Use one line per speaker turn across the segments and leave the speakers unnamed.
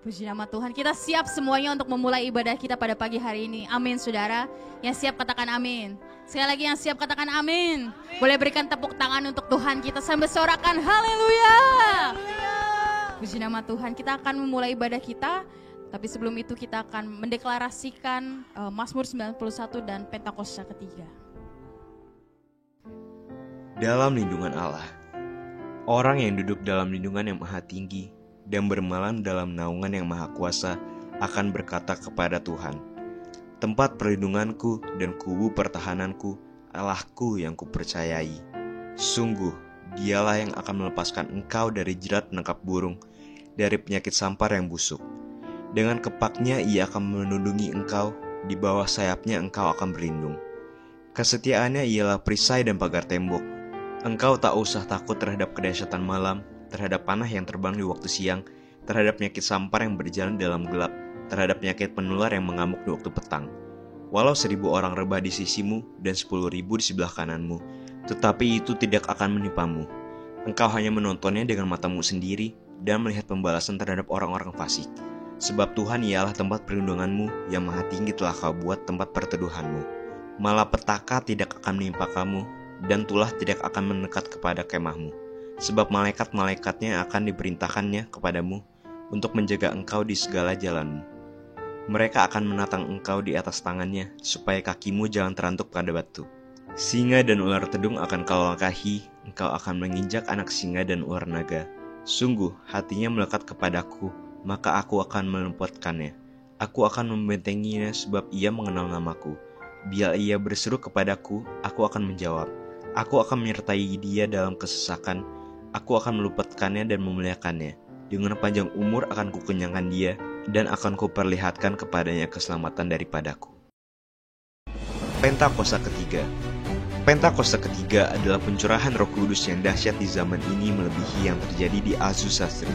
Puji nama Tuhan, kita siap semuanya untuk memulai ibadah kita pada pagi hari ini. Amin, saudara. Yang siap katakan amin. Sekali lagi yang siap katakan amin. Boleh berikan tepuk tangan untuk Tuhan kita sambil sorakan haleluya. Puji nama Tuhan, kita akan memulai ibadah kita. Tapi sebelum itu kita akan mendeklarasikan Mazmur 91 dan Pentakosta ketiga.
Dalam lindungan Allah, orang yang duduk dalam lindungan yang maha tinggi dan bermalam dalam naungan yang maha kuasa akan berkata kepada Tuhan, tempat perlindunganku dan kubu pertahananku, Allahku yang kupercayai. Sungguh, dialah yang akan melepaskan engkau dari jerat menangkap burung, dari penyakit sampar yang busuk. Dengan kepaknya ia akan melindungi engkau, di bawah sayapnya engkau akan berlindung. Kesetiaannya ialah perisai dan pagar tembok. Engkau tak usah takut terhadap kedahsyatan malam, terhadap panah yang terbang di waktu siang, terhadap penyakit sampar yang berjalan dalam gelap, terhadap penyakit penular yang mengamuk di waktu petang. Walau 1.000 orang rebah di sisimu dan 10.000 di sebelah kananmu, tetapi itu tidak akan menimpamu. Engkau hanya menontonnya dengan matamu sendiri dan melihat pembalasan terhadap orang-orang fasik. Sebab Tuhan ialah tempat perlindunganmu, yang maha tinggi telah kau buat tempat perteduhanmu. Malapetaka tidak akan menimpa kamu, dan tulah tidak akan mendekat kepada kemahmu. Sebab malaikat-malaikatnya akan diperintahkannya kepadamu untuk menjaga engkau di segala jalanmu. Mereka akan menatang engkau di atas tangannya, supaya kakimu jangan terantuk pada batu. Singa dan ular tedung akan kau langkahi, engkau akan menginjak anak singa dan ular naga. Sungguh, hatinya melekat kepadaku, maka aku akan meluputkannya. Aku akan membentenginya sebab ia mengenal namaku. Bila ia berseru kepadaku, aku akan menjawab. Aku akan menyertai dia dalam kesesakan. Aku akan meluputkannya dan memuliakannya. Dengan panjang umur akan kukenyangkan dia, dan akan kuperlihatkan kepadanya keselamatan daripadaku. Pentakosta ketiga. Pentakosta ketiga adalah pencurahan Roh Kudus yang dahsyat di zaman ini melebihi yang terjadi di Azusa Street.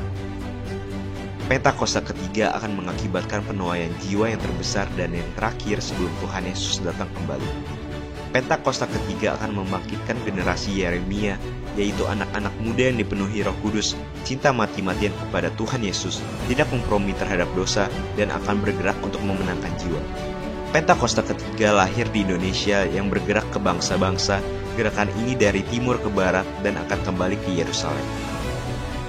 Pentakosta ketiga akan mengakibatkan penuaian jiwa yang terbesar dan yang terakhir sebelum Tuhan Yesus datang kembali. Pentakosta ketiga akan membangkitkan generasi Yeremia, yaitu anak-anak muda yang dipenuhi Roh Kudus, cinta mati-matian kepada Tuhan Yesus, tidak kompromi terhadap dosa, dan akan bergerak untuk memenangkan jiwa. Pentakosta ketiga lahir di Indonesia yang bergerak ke bangsa-bangsa. Gerakan ini dari timur ke barat dan akan kembali ke Yerusalem.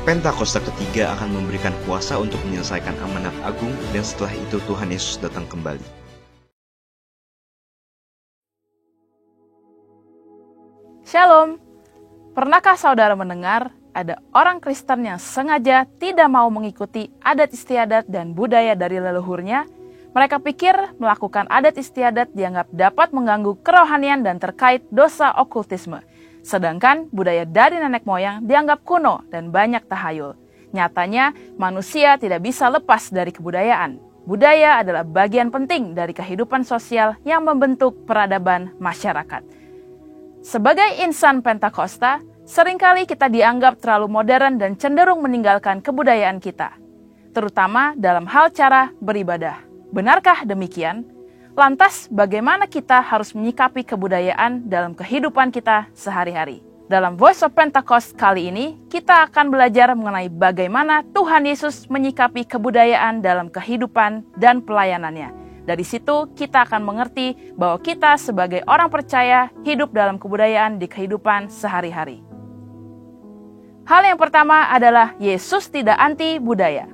Pentakosta ketiga akan memberikan kuasa untuk menyelesaikan amanat agung, dan setelah itu Tuhan Yesus datang kembali.
Shalom, pernahkah saudara mendengar ada orang Kristen yang sengaja tidak mau mengikuti adat istiadat dan budaya dari leluhurnya? Mereka pikir melakukan adat istiadat dianggap dapat mengganggu kerohanian dan terkait dosa okultisme. Sedangkan budaya dari nenek moyang dianggap kuno dan banyak tahayul. Nyatanya, manusia tidak bisa lepas dari kebudayaan. Budaya adalah bagian penting dari kehidupan sosial yang membentuk peradaban masyarakat. Sebagai insan Pentakosta, seringkali kita dianggap terlalu modern dan cenderung meninggalkan kebudayaan kita, terutama dalam hal cara beribadah. Benarkah demikian? Lantas, bagaimana kita harus menyikapi kebudayaan dalam kehidupan kita sehari-hari? Dalam Voice of Pentecost kali ini, kita akan belajar mengenai bagaimana Tuhan Yesus menyikapi kebudayaan dalam kehidupan dan pelayanannya. Dari situ, kita akan mengerti bahwa kita sebagai orang percaya hidup dalam kebudayaan di kehidupan sehari-hari. Hal yang pertama adalah Yesus tidak anti budaya.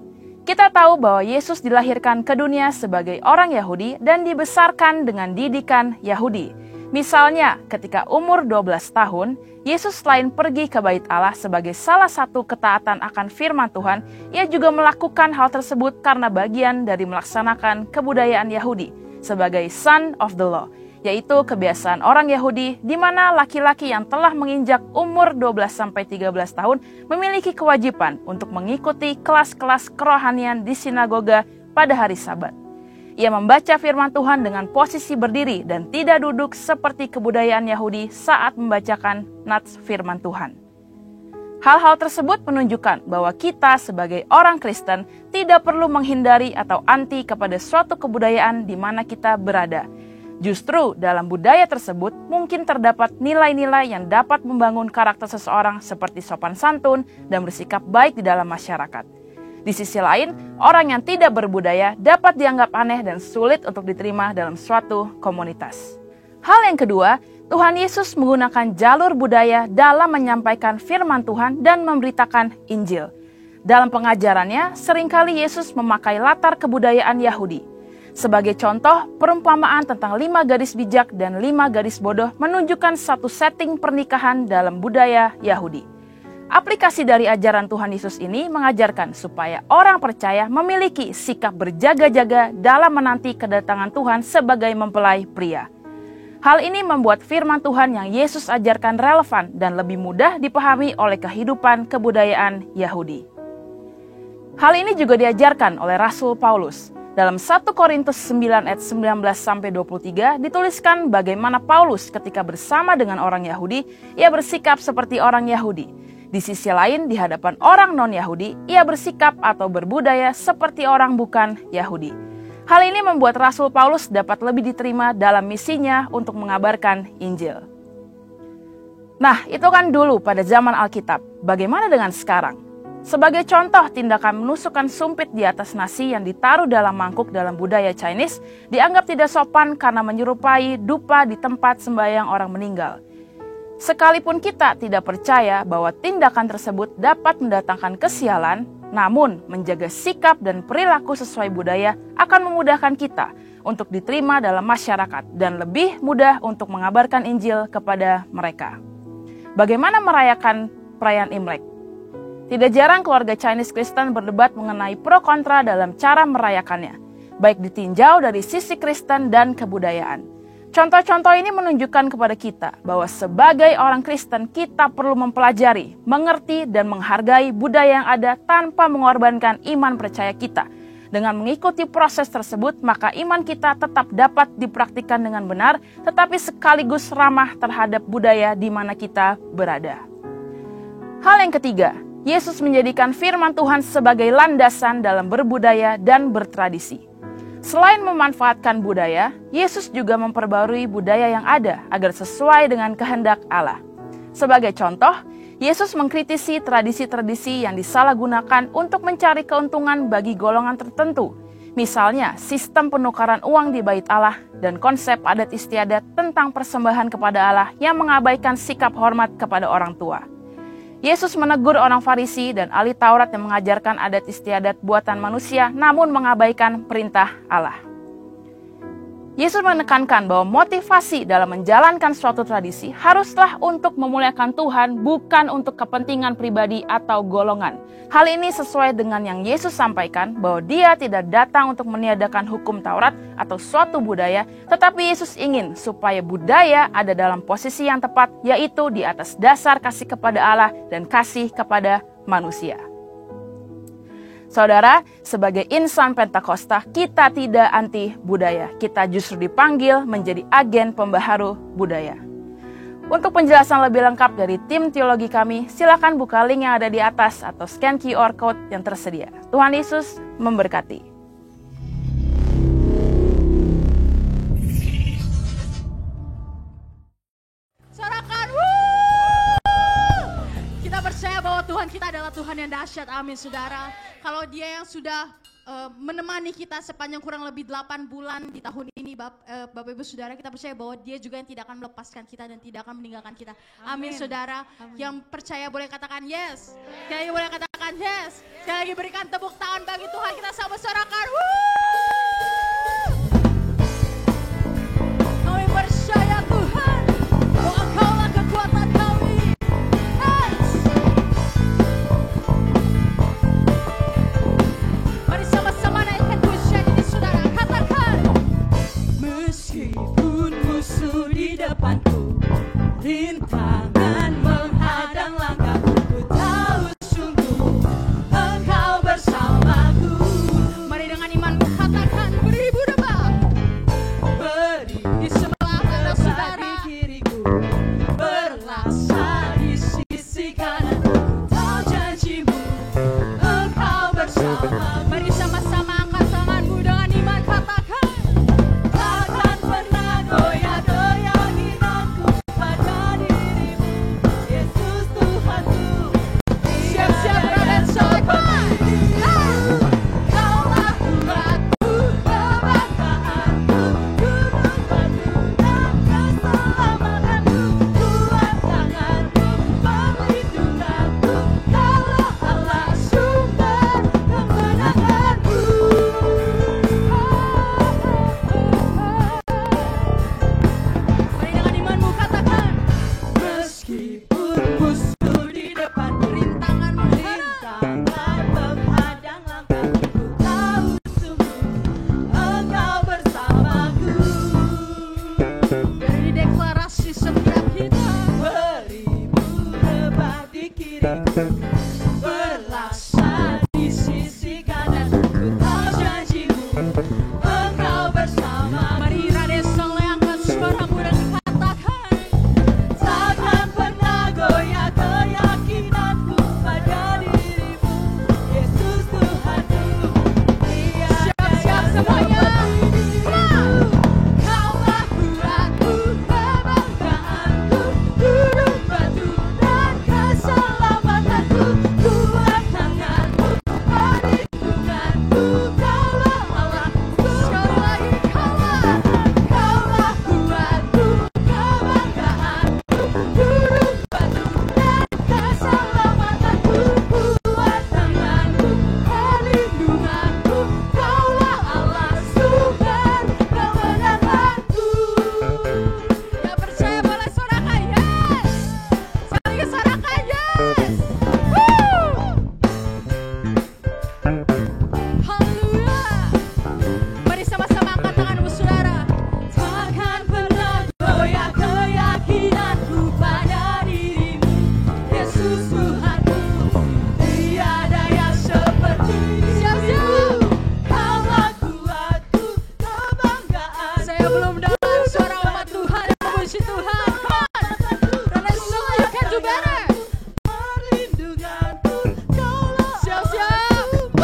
Kita tahu bahwa Yesus dilahirkan ke dunia sebagai orang Yahudi dan dibesarkan dengan didikan Yahudi. Misalnya, ketika umur 12 tahun, Yesus selain pergi ke bait Allah sebagai salah satu ketaatan akan firman Tuhan, ia juga melakukan hal tersebut karena bagian dari melaksanakan kebudayaan Yahudi sebagai son of the law, yaitu kebiasaan orang Yahudi di mana laki-laki yang telah menginjak umur 12-13 tahun memiliki kewajiban untuk mengikuti kelas-kelas kerohanian di sinagoga pada hari Sabat. Ia membaca firman Tuhan dengan posisi berdiri dan tidak duduk seperti kebudayaan Yahudi saat membacakan nats firman Tuhan. Hal-hal tersebut menunjukkan bahwa kita sebagai orang Kristen tidak perlu menghindari atau anti kepada suatu kebudayaan di mana kita berada. Justru dalam budaya tersebut mungkin terdapat nilai-nilai yang dapat membangun karakter seseorang seperti sopan santun dan bersikap baik di dalam masyarakat. Di sisi lain, orang yang tidak berbudaya dapat dianggap aneh dan sulit untuk diterima dalam suatu komunitas. Hal yang kedua, Tuhan Yesus menggunakan jalur budaya dalam menyampaikan firman Tuhan dan memberitakan Injil. Dalam pengajarannya, seringkali Yesus memakai latar kebudayaan Yahudi. Sebagai contoh, perumpamaan tentang 5 gadis bijak dan 5 gadis bodoh menunjukkan satu setting pernikahan dalam budaya Yahudi. Aplikasi dari ajaran Tuhan Yesus ini mengajarkan supaya orang percaya memiliki sikap berjaga-jaga dalam menanti kedatangan Tuhan sebagai mempelai pria. Hal ini membuat firman Tuhan yang Yesus ajarkan relevan dan lebih mudah dipahami oleh kehidupan kebudayaan Yahudi. Hal ini juga diajarkan oleh Rasul Paulus. Dalam 1 Korintus 9 ayat 19-23 dituliskan bagaimana Paulus ketika bersama dengan orang Yahudi, ia bersikap seperti orang Yahudi. Di sisi lain, di hadapan orang non-Yahudi, ia bersikap atau berbudaya seperti orang bukan Yahudi. Hal ini membuat Rasul Paulus dapat lebih diterima dalam misinya untuk mengabarkan Injil. Nah, itu kan dulu pada zaman Alkitab. Bagaimana dengan sekarang? Sebagai contoh, tindakan menusukkan sumpit di atas nasi yang ditaruh dalam mangkuk dalam budaya Chinese dianggap tidak sopan karena menyerupai dupa di tempat sembahyang orang meninggal. Sekalipun kita tidak percaya bahwa tindakan tersebut dapat mendatangkan kesialan, namun menjaga sikap dan perilaku sesuai budaya akan memudahkan kita untuk diterima dalam masyarakat dan lebih mudah untuk mengabarkan Injil kepada mereka. Bagaimana merayakan perayaan Imlek? Tidak jarang keluarga Chinese Kristen berdebat mengenai pro kontra dalam cara merayakannya, baik ditinjau dari sisi Kristen dan kebudayaan. Contoh-contoh ini menunjukkan kepada kita bahwa sebagai orang Kristen kita perlu mempelajari, mengerti, dan menghargai budaya yang ada tanpa mengorbankan iman percaya kita. Dengan mengikuti proses tersebut, maka iman kita tetap dapat dipraktikkan dengan benar, tetapi sekaligus ramah terhadap budaya di mana kita berada. Hal yang ketiga, Yesus menjadikan firman Tuhan sebagai landasan dalam berbudaya dan bertradisi. Selain memanfaatkan budaya, Yesus juga memperbarui budaya yang ada agar sesuai dengan kehendak Allah. Sebagai contoh, Yesus mengkritisi tradisi-tradisi yang disalahgunakan untuk mencari keuntungan bagi golongan tertentu. Misalnya, sistem penukaran uang di Bait Allah dan konsep adat istiadat tentang persembahan kepada Allah yang mengabaikan sikap hormat kepada orang tua. Yesus menegur orang Farisi dan ahli Taurat yang mengajarkan adat istiadat buatan manusia namun mengabaikan perintah Allah. Yesus menekankan bahwa motivasi dalam menjalankan suatu tradisi haruslah untuk memuliakan Tuhan, bukan untuk kepentingan pribadi atau golongan. Hal ini sesuai dengan yang Yesus sampaikan bahwa Dia tidak datang untuk meniadakan hukum Taurat atau suatu budaya, tetapi Yesus ingin supaya budaya ada dalam posisi yang tepat, yaitu di atas dasar kasih kepada Allah dan kasih kepada manusia. Saudara, sebagai insan Pentakosta, kita tidak anti budaya. Kita justru dipanggil menjadi agen pembaharu budaya. Untuk penjelasan lebih lengkap dari tim teologi kami, silakan buka link yang ada di atas atau scan QR Code yang tersedia. Tuhan Yesus memberkati.
Sorakan, kita percaya bahwa Tuhan kita adalah Tuhan yang dahsyat, amin saudara. Kalau Dia yang sudah menemani kita sepanjang kurang lebih 8 bulan di tahun ini, Bapak Ibu Saudara, kita percaya bahwa Dia juga yang tidak akan melepaskan kita dan tidak akan meninggalkan kita. Amin saudara. Amin. Yang percaya boleh katakan yes. Sekali lagi boleh katakan yes. Sekali lagi berikan tepuk tangan bagi Tuhan, kita sama sorakan. Kami percaya Tuhan bahwa Engkaulah kekuatan kami. Mari sama-sama naikkan pujian ini saudara, katakan. Meskipun musuh di depanku, rintangan menghadang langkahku, ku tahu sungguh Engkau bersamaku. Mari dengan iman
berlaksa di sisi kanan, ku tahu janjimu, Engkau bersama.
Mari Raden Soleh angkat suaramu dan katakan,
Takkan pernah goyah keyakinanku pada dirimu, Yesus Tuhanku.
siap-siap semuanya.
Kaulah kuatku, kebanggaanku, duduk batu dan keselamatanku, kuat tanganmu, perlindunganku, kaulah Allahku.
Sekali lagi,
Kaulah kuatku, kebanggaanku, duduk batu dan keselamatanku, kuat tanganku, perlindunganku, kaulah Allah sumber kemenanganku.
Yang percaya boleh sorakan yes. Sekali lagi sorakan yes. Haleluya. Mari sama-sama angkat tanganmu saudara.
Takkan pernah goyah keyakinanku pada dirimu, Yesus Tuhanku. Tiada yang seperti
Siap-siap.
Kaulah kuatku, kebanggaan.
Saya belum dengar suara umat Tuhan yang memuji Tuhan. Raden Soleh, you can do better.
Perlindunganku, kaulah
Siap-siap. 1, 2,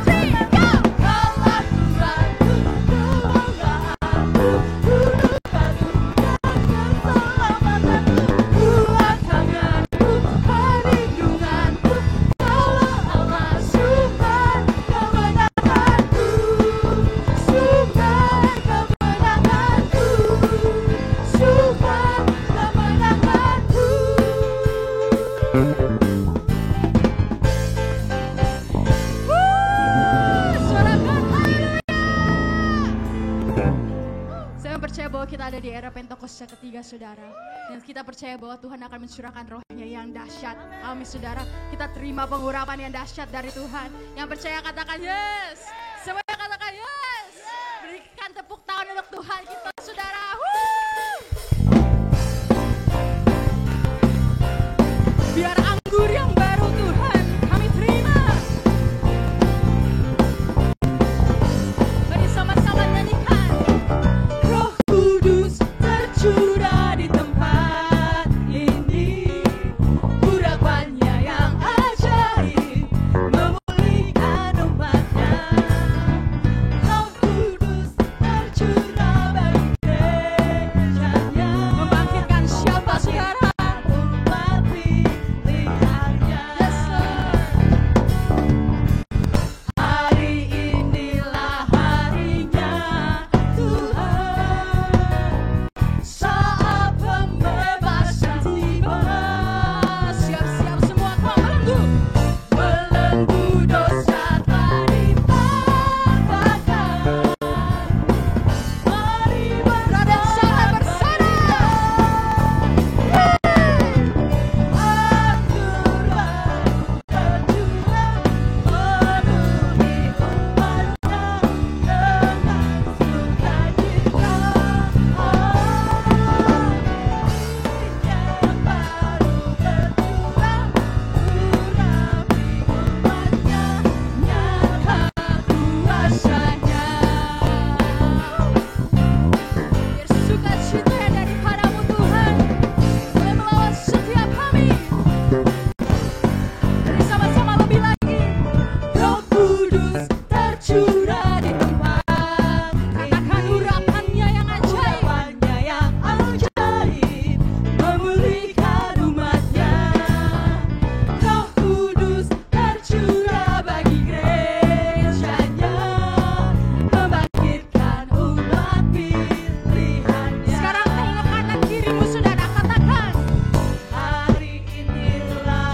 3, go.
kaulah kuatku, kebanggaanku, duduk batu dan keselamatanku, kuat tanganku, perlindunganku, kaulah Allah sumber kemenanganku, sumber kemenanganku, sumber kemenanganku.
Sorakan haleluya. Saya percaya bahwa kita ada di era Pentakosta ketiga saudara. Dan kita percaya bahwa Tuhan akan mencurahkan rohnya yang dahsyat. Amin saudara. Kita terima pengurapan yang dahsyat dari Tuhan. Yang percaya katakan yes. Semuanya katakan yes. Berikan tepuk tangan untuk Tuhan kita saudara. Biar anggur yang baru Tuhan kami terima. Mari sama-sama nyanyikan.
Roh Kudus tercurah di tempat ini, urapannya yang ajaib memulihkan umatnya. Roh Kudus tercurah bagi gerejanya,
Membangkitkan siapa saudara?
umat pilihannya.
Yes Lord.
Hari inilah harinya Tuhan, saat pembebasan tiba.
Siap-siap semua kau belenggu.
Belenggu dosa telah dipatahkan. Mari
Raden Soleh bersama.
Anggur baru tercurah, penuhi umatnya dengan sukacita. Yang baru tercurah, urapi umatnya, nyata kuasanya.
Biar sukacita yang daripadamu Tuhan boleh melawan setiap kami. Mari sama-sama lebih lagi.
Roh Kudus tercurah di tempat
Katakan
ini,
urapannya yang ajaib.
urapannya yang ajaib memulihkan umatnya. Roh Kudus tercurah bagi gerejanya, membangkitkan umat pilihannya.
Sekarang tengok kanan kirimu saudara, katakan
Hari inilah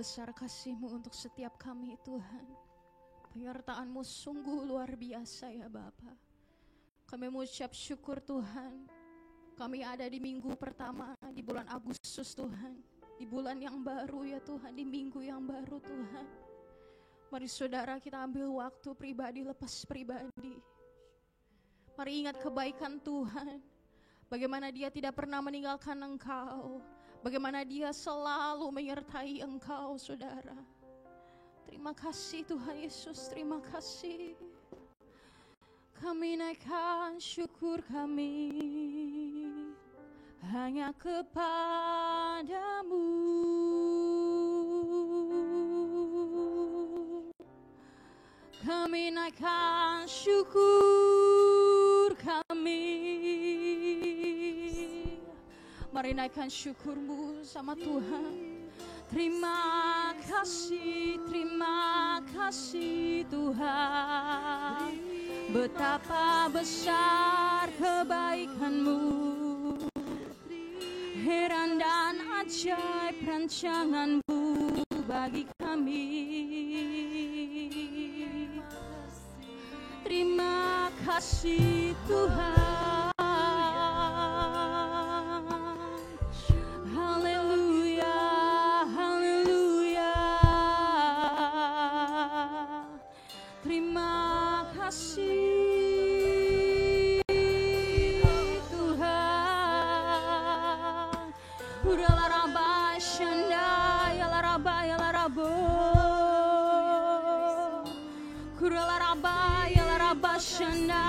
besar kasih-Mu untuk setiap kami Tuhan. Penyertaan-Mu sungguh luar biasa ya Bapa. Kami mengucap syukur Tuhan. Kami ada di minggu pertama di bulan Agustus Tuhan. Di bulan yang baru ya Tuhan, di minggu yang baru Tuhan. Mari saudara kita ambil waktu pribadi lepas pribadi. Mari ingat kebaikan Tuhan. Bagaimana Dia tidak pernah meninggalkan engkau. Bagaimana Dia selalu menyertai engkau saudara. Terima kasih Tuhan Yesus, terima kasih. Kami naikkan syukur kami hanya kepadamu. Kami naikkan syukur kami. Mari naikkan syukurmu sama Tuhan. Terima kasih Tuhan. Betapa besar kebaikan-Mu. Heran dan ajaib rancangan-Mu bagi kami. Terima kasih Tuhan. Haleluya, haleluya. Terima kasih Tuhan. Urala raba shanda ya la raba ya la rabo. Kurala raba ya la raba shanda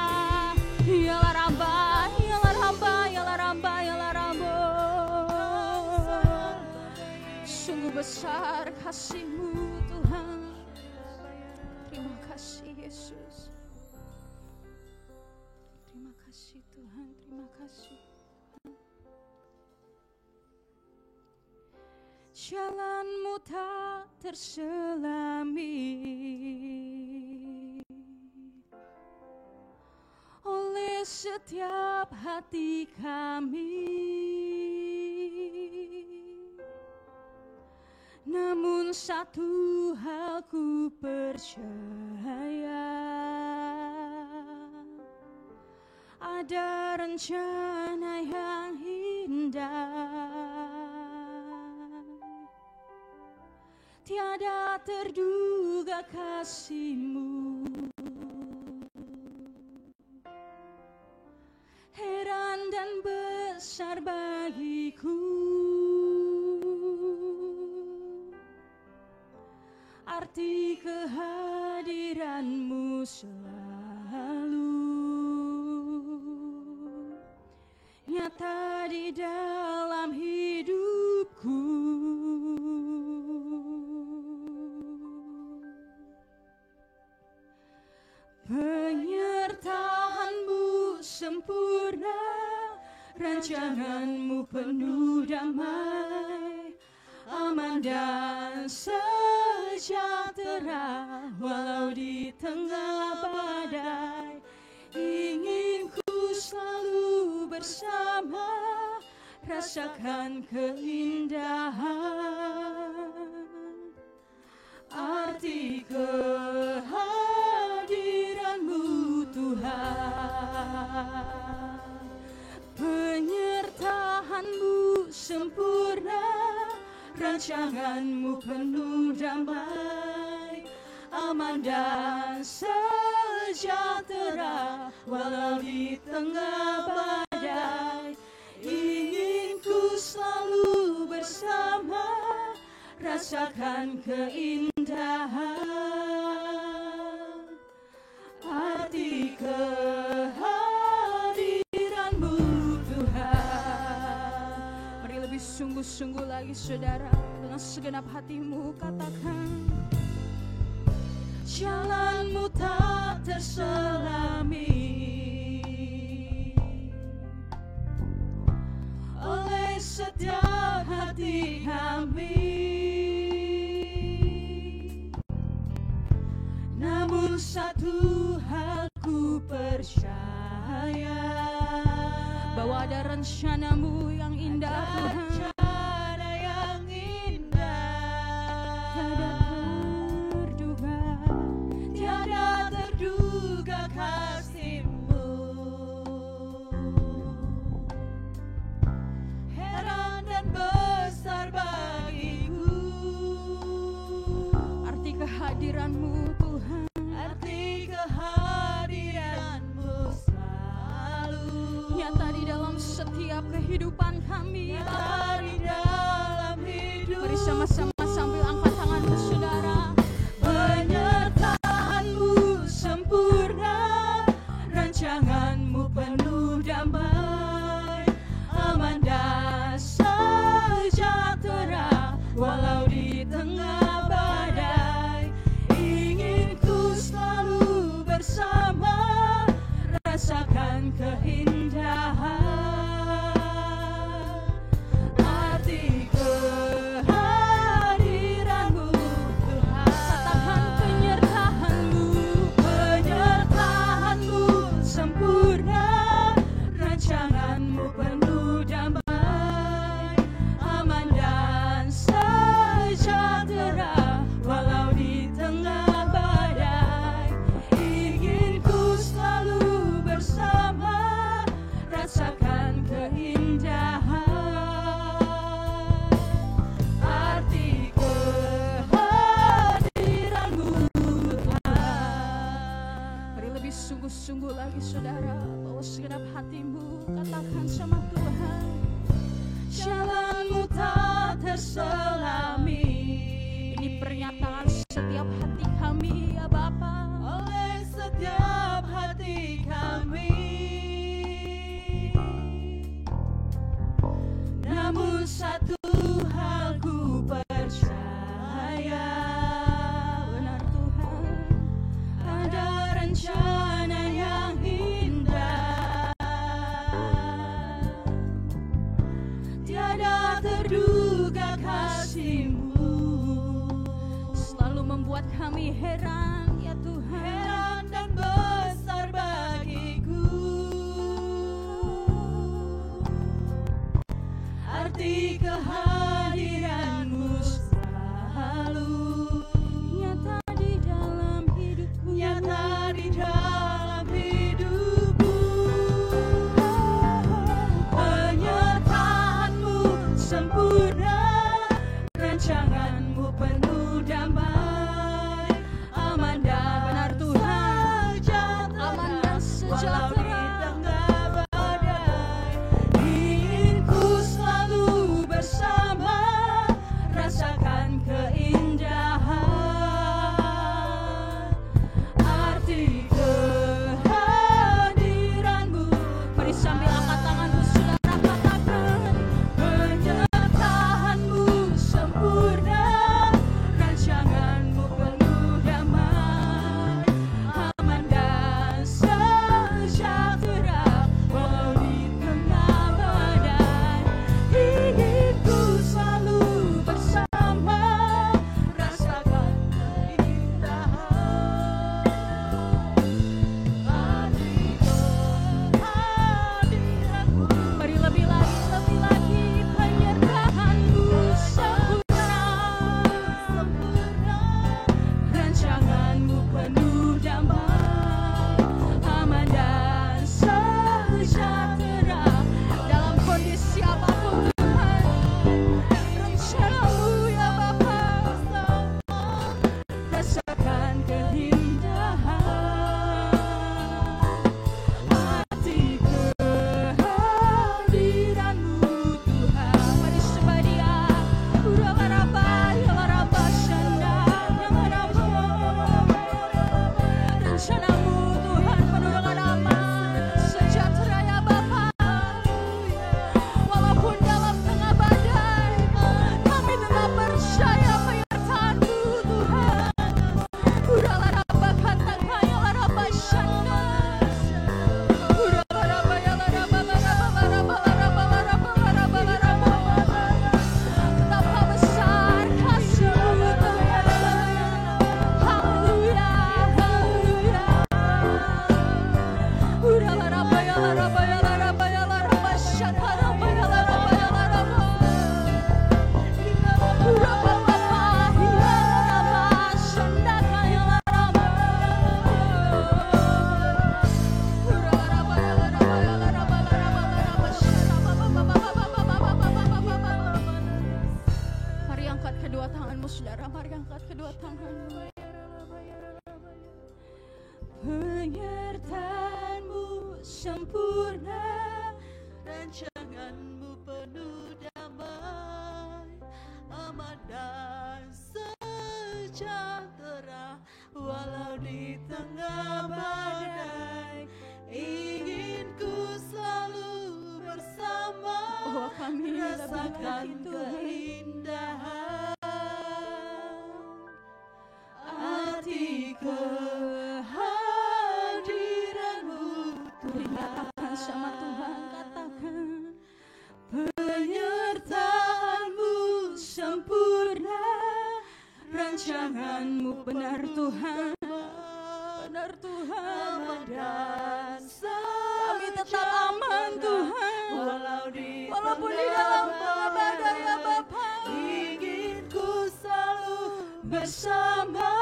ya la raba ya la raba ya la raba ya la rabo. Sungguh besar kasih-Mu Tuhan. Terima kasih Yesus. Terima kasih Tuhan, terima kasih. Jalan-Mu tak terselami oleh setiap hati kami. Namun satu hal ku percaya, ada rencana yang indah. Tiada terduga kasih-Mu. Heran dan besar bagiku. Arti kehadiran-Mu selalu nyata di dalam hidupku. Penyertaan-Mu sempurna, rancangan-Mu penuh damai, aman dan sejahtera walau di tengah badai. Ingin ku selalu bersama, rasakan keindahan arti kehadiran-Mu Tuhan. Penyertaan-Mu sempurna, rancangan-Mu penuh damai, aman dan sejahtera walau di tengah badai. Ingin ku selalu bersama, rasakan keindahan arti kehadiran-Mu Tuhan. Mari lebih sungguh-sungguh lagi saudara, dengan segenap hatimu katakan, jalan-Mu tak terselami oleh setiap hati kami. Namun satu hal ku percaya, bahwa ada rencana-Mu yang indah Tuhan. setiap kehidupan kami.
nyata di dalam hidup.
Mari sama-sama sambil angkat tanganmu saudara.
Penyertaanmu sempurna, rancanganmu penuh damai, aman dan sejahtera, walau di tengah badai. Ingin ku selalu bersama, rasakan keindahan. Arti kehadiranmu Tuhan,
Katakan penyertaanmu.
penyertaanmu sempurna, rancanganmu penuh damai, aman dan sejahtera, walau di tengah badai. Ingin ku selalu bersama, rasakan keindahan. Arti kehadiranmu Tuhan.
Mari lebih sungguh-sungguh lagi saudara, bawa segenap hatimu, katakan sama Tuhan.
Jalanmu tak terselami,
Ini pernyataan setiap hati kami ya Bapa.
oleh setiap hati kami. Namun satu hal ku percaya,
Benar Tuhan.
ada rencana yang indah, tiada terduga kasih-Mu,
Selalu membuat kami heran ya Tuhan.
heran dan besar bagiku. Arti kehadiran-Mu selalu
Nyata di dalam hidupku.
nyata di dalam hidupku. Penyertaan-Mu sempurna, rancangan-Mu penuh damai, aman dan
Benar Tuhan.
sejahtera,
Aman dan sejahtera.
walau di tengah badai. Ingin ku selalu bersama, rasakan keindahan. Arti kehadiran-Mu,
Mari sambil angkat tanganmu saudara, katakan.
penyertaan-Mu sempurna, rancangan-Mu penuh damai, aman dan sejahtera, walau di tengah badai. Ingin ku selalu bersama, rasakan keindahan. Arti kehadiran-Mu,
Mari lebih lagi penyertaan-Mu sempurna.
sempurna, rancangan-Mu penuh damai, aman dan sejahtera,
Dalam kondisi apapun Tuhan, rencana-Mu ya Bapa.
rasakan keindahan. Arti kehadiran-Mu Tuhan.
Mari sebadia Urabaraba, Yalaraba, Shanda, Yalaraba. Rencana-Mu Tuhan penuh dengan aman, sejahtera ya Bapa. Walaupun dalam tengah badai, kami tetap percaya penyertaan-Mu Tuhan. Urabaraba, katakan Yalaraba, Shanda. Urabaraba, Yalaraba, Laraba, Laraba, Laraba, Laraba, Laraba, Laraba. Betapa besar kasih-Mu Tuhan. Haleluya, haleluya. Urabaraba, Yalaraba, Yalaraba, Yalaraba, Shakaraba, Yalaraba, Yalaraba. Urababa, Yalaraba, Shandaka, Yalaraba. Urabaraba, Yalaraba, Yalaraba, Laraba, Laraba, Sharababa. Mari angkat kedua tanganmu saudara, mari angkat kedua tanganmu.
Penyertaan-Mu sempurna, rancangan Rancanganmu penuh damai, aman dan sejahtera, walau di tengah badai. Ingin ku selalu bersama,
Oh, kami
rasakan
lebih lagi Tuhan.
keindahan arti kehadiranmu Tuhan.
Katakan sama Tuhan, katakan.
Penyertaanmu sempurna, rancanganmu
Benar Tuhan,
benar
Tuhan.
aman dan
Kami tetap aman Tuhan,
walaupun di dalam badai ya Bapa. Ingin ku selalu bersama,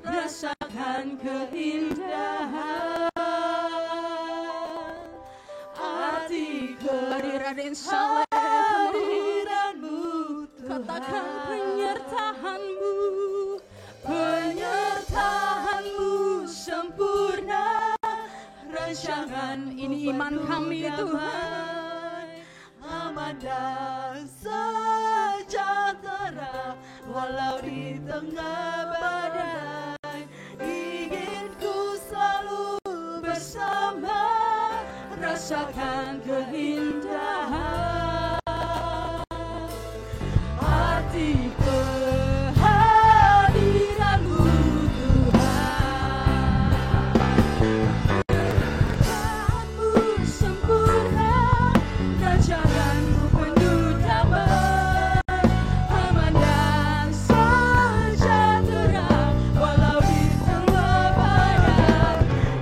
rasakan keindahan arti
Kehadiran Insyaallah.
kehadiranmu Tuhan.
Katakan penyertaanmu,
Penyertaanmu sempurna, rancangan
ini iman kami
Tuhan. Aman dan sejahtera, walau di tengah badai. Ingin ku selalu bersama, rasakan keindahan arti kehadiranmu Tuhan. Penyertaanmu sempurna, rancanganmu penuh damai, aman dan sejahtera, walau di tengah badai.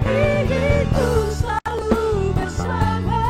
Ingin ku selalu bersama,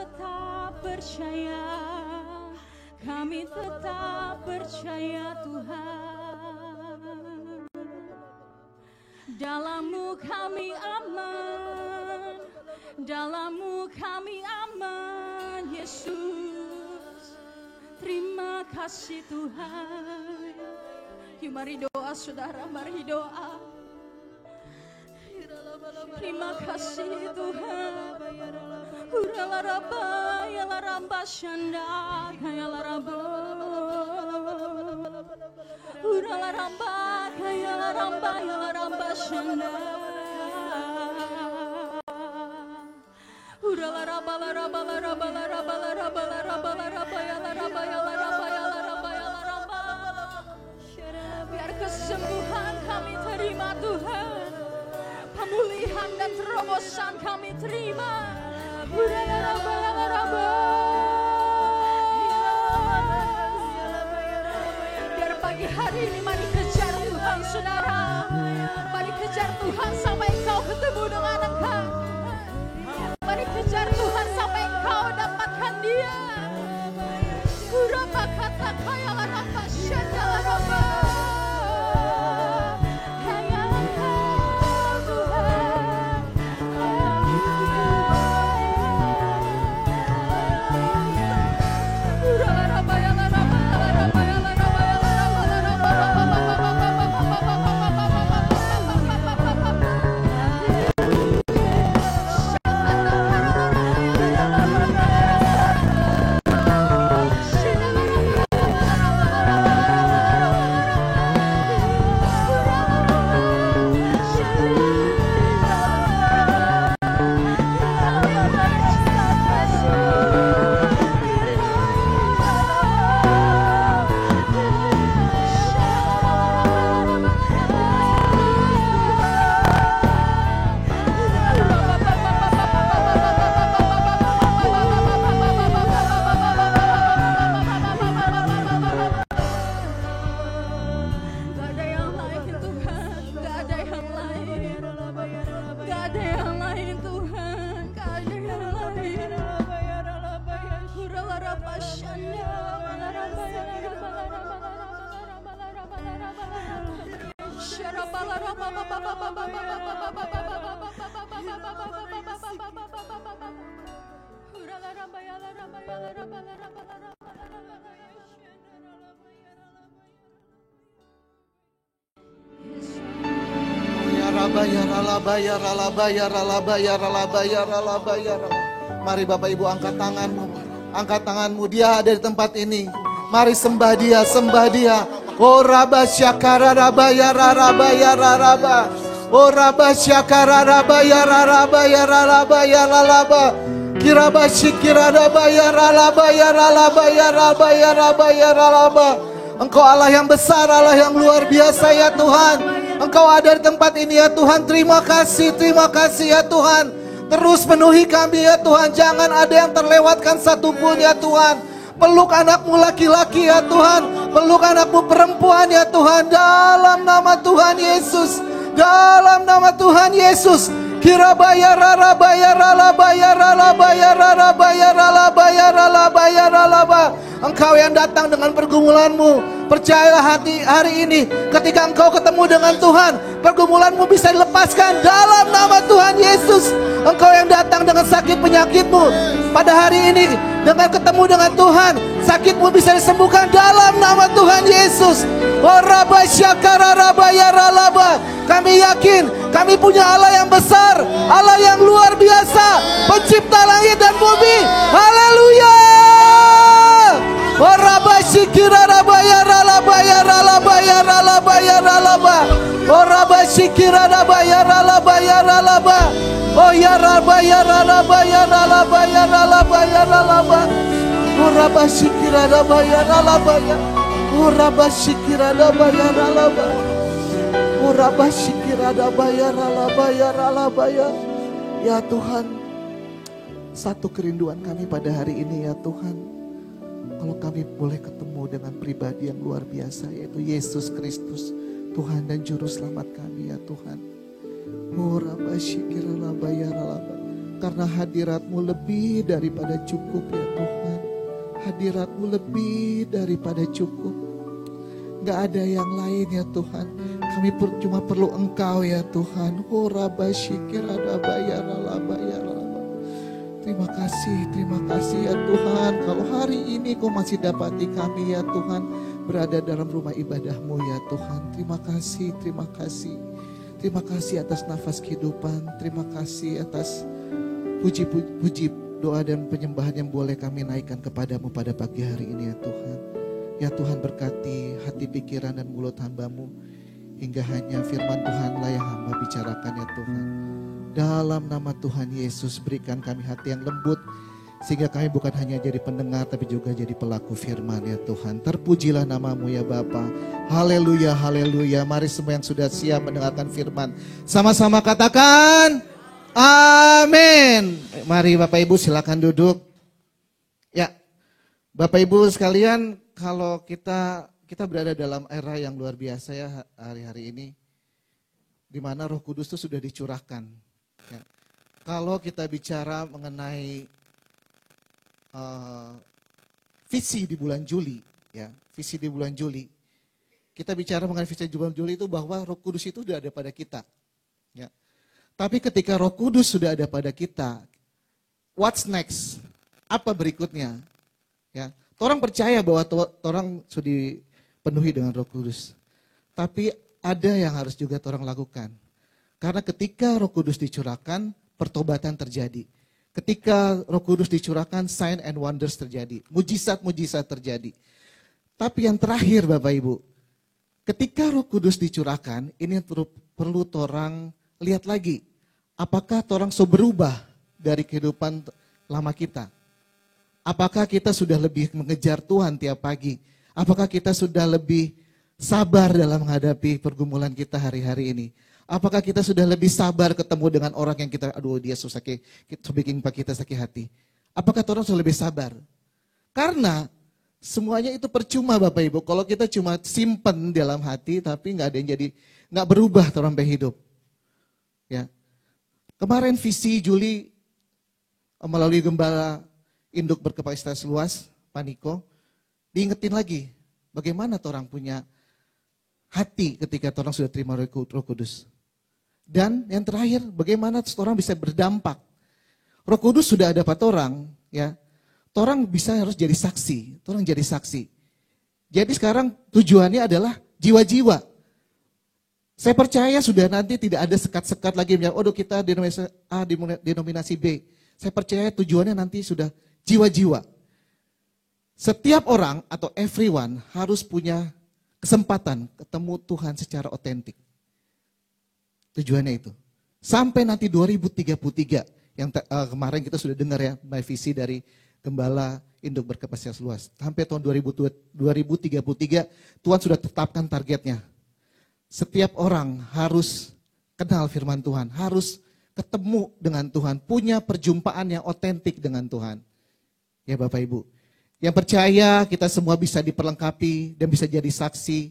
tetap percaya, kami tetap percaya Tuhan. Dalam-Mu kami aman, dalam-Mu kami aman, Yesus. Terima kasih Tuhan. Yuk mari doa saudara, mari doa. Terima kasih Tuhan. Uralaraba, yalaramba shanda, kayalaraba. Uralaramba, kayalaramba, yalaramba shanda. Uralaraba, laraba, laraba, laraba, laraba, laraba, laraba, yalaraba, yalaraba, yalaraba, yalaraba. Biar kesembuhan kami terima Tuhan, pemulihan dan terobosan kami terima. Biar pagi hari ini mari kejar Tuhan saudara, mari kejar Tuhan sampai engkau ketemu dengan engkau. Mari kejar Tuhan sampai engkau dapatkan Dia. Urapa kata kaya larapa syanda larapa.
Mari Bapak Ibu angkat tanganmu. Angkat tanganmu, Dia ada di tempat ini. Mari sembah Dia, sembah Dia. Oh Rabba Syakara Rabba ya Rabba ya Rabba. Oh Rabba Syakara Rabba ya Rabba ya Rabba ya Rabba. Kiraba Syikira Rabba ya Rabba ya Rabba ya Rabba ya Rabba ya Rabba. Engkau Allah yang besar, Allah yang luar biasa ya Tuhan. Engkau ada di tempat ini ya Tuhan. Terima kasih ya Tuhan. Terus penuhi kami ya Tuhan. Jangan ada yang terlewatkan satupun ya Tuhan. Peluk anakmu laki-laki ya Tuhan. Peluk anakmu perempuan ya Tuhan. Dalam nama Tuhan Yesus. Dalam nama Tuhan Yesus. Kirabaya rarabaya ralabaya ralabaya rarabaya ralabaya ralabaya ralaba. Engkau yang datang dengan pergumulanmu, percayalah hari ini ketika engkau ketemu dengan Tuhan, pergumulanmu bisa dilepaskan dalam nama Tuhan Yesus. Engkau yang datang dengan sakit penyakitmu, pada hari ini dengan ketemu dengan Tuhan, sakitmu bisa disembuhkan dalam nama Tuhan Yesus. Kami yakin kami punya Allah yang besar, Allah yang luar biasa, pencipta langit dan bumi. Haleluya. Oh ya Rabba ya Rabba ya Rabba ya Rabba ya Rabba. Oh Rabba Shikira Rabba ya Rabba ya. Oh Rabba Shikira Rabba ya Rabba. Oh Rabba Shikira Rabba ya Rabba ya Rabba ya. Ya Tuhan, satu kerinduan kami pada hari ini ya Tuhan. Kalau kami boleh ketemu dengan pribadi yang luar biasa, yaitu Yesus Kristus, Tuhan dan Juru Selamat kami ya Tuhan. Oh Rabba Shikira Rabba ya Rabba. karena hadirat-Mu lebih daripada cukup ya Tuhan. Hadirat-Mu lebih daripada cukup. Gak ada yang lain ya Tuhan. Kami cuma perlu Engkau ya Tuhan. Terima kasih ya Tuhan. Kalau hari ini Kau masih dapati kami ya Tuhan berada dalam rumah ibadah-Mu ya Tuhan. Terima kasih. Terima kasih atas nafas kehidupan. Terima kasih atas puji doa dan penyembahan yang boleh kami naikkan kepadamu pada pagi hari ini ya Tuhan. Ya Tuhan, berkati hati, pikiran, dan mulut hamba-Mu, hingga hanya firman Tuhanlah yang hamba bicarakan ya Tuhan. Dalam nama Tuhan Yesus, berikan kami hati yang lembut, sehingga kami bukan hanya jadi pendengar tapi juga jadi pelaku firman ya Tuhan. Terpujilah nama-Mu ya Bapa. Haleluya, haleluya. Mari semua yang sudah siap mendengarkan firman, sama-sama katakan amin. Mari Bapak Ibu silakan duduk. Ya, Bapak Ibu sekalian, kalau kita berada dalam era yang luar biasa ya hari-hari ini, di mana Roh Kudus itu sudah dicurahkan. Ya. Kalau kita bicara mengenai visi di bulan Juli, ya visi di bulan Juli, kita bicara mengenai visi di bulan Juli itu bahwa Roh Kudus itu sudah ada pada kita. Ya. Tapi ketika Roh Kudus sudah ada pada kita, what's next? Apa berikutnya? Ya. Orang percaya bahwa orang sudah dipenuhi dengan Roh Kudus. Tapi ada yang harus juga orang lakukan. Karena ketika Roh Kudus dicurahkan, pertobatan terjadi. Ketika Roh Kudus dicurahkan, sign and wonders terjadi. Mujizat-mujizat terjadi. Tapi yang terakhir Bapak Ibu, ketika Roh Kudus dicurahkan, ini perlu orang lihat lagi. Apakah orang berubah dari kehidupan lama kita? Apakah kita sudah lebih mengejar Tuhan tiap pagi? Apakah kita sudah lebih sabar dalam menghadapi pergumulan kita hari-hari ini? Apakah kita sudah lebih sabar ketemu dengan orang yang kita, dia susah bikin kita sakit hati? Apakah orang sudah lebih sabar? Karena semuanya itu percuma Bapak Ibu. Kalau kita cuma simpen dalam hati tapi nggak ada yang jadi, nggak berubah sampai hidup. Ya, kemarin visi Juli melalui gembala induk berkapasitas luas, Pak Niko, diingetin lagi bagaimana orang punya hati ketika orang sudah terima Roh Kudus. Dan yang terakhir, bagaimana orang bisa berdampak. Roh Kudus sudah ada pada orang, ya. Orang bisa harus jadi saksi, orang jadi saksi. Jadi sekarang tujuannya adalah jiwa-jiwa. Saya percaya sudah nanti tidak ada sekat-sekat lagi, kita denominasi A, denominasi B. Saya percaya tujuannya nanti sudah jiwa-jiwa. Setiap orang atau everyone harus punya kesempatan ketemu Tuhan secara otentik. Tujuannya itu. Sampai nanti 2033 yang kemarin kita sudah dengar ya, visi dari Gembala Induk Berkapasitas Luas. Sampai tahun 2033 Tuhan sudah tetapkan targetnya. Setiap orang harus kenal firman Tuhan, harus ketemu dengan Tuhan, punya perjumpaan yang otentik dengan Tuhan. Ya Bapak Ibu, yang percaya kita semua bisa diperlengkapi dan bisa jadi saksi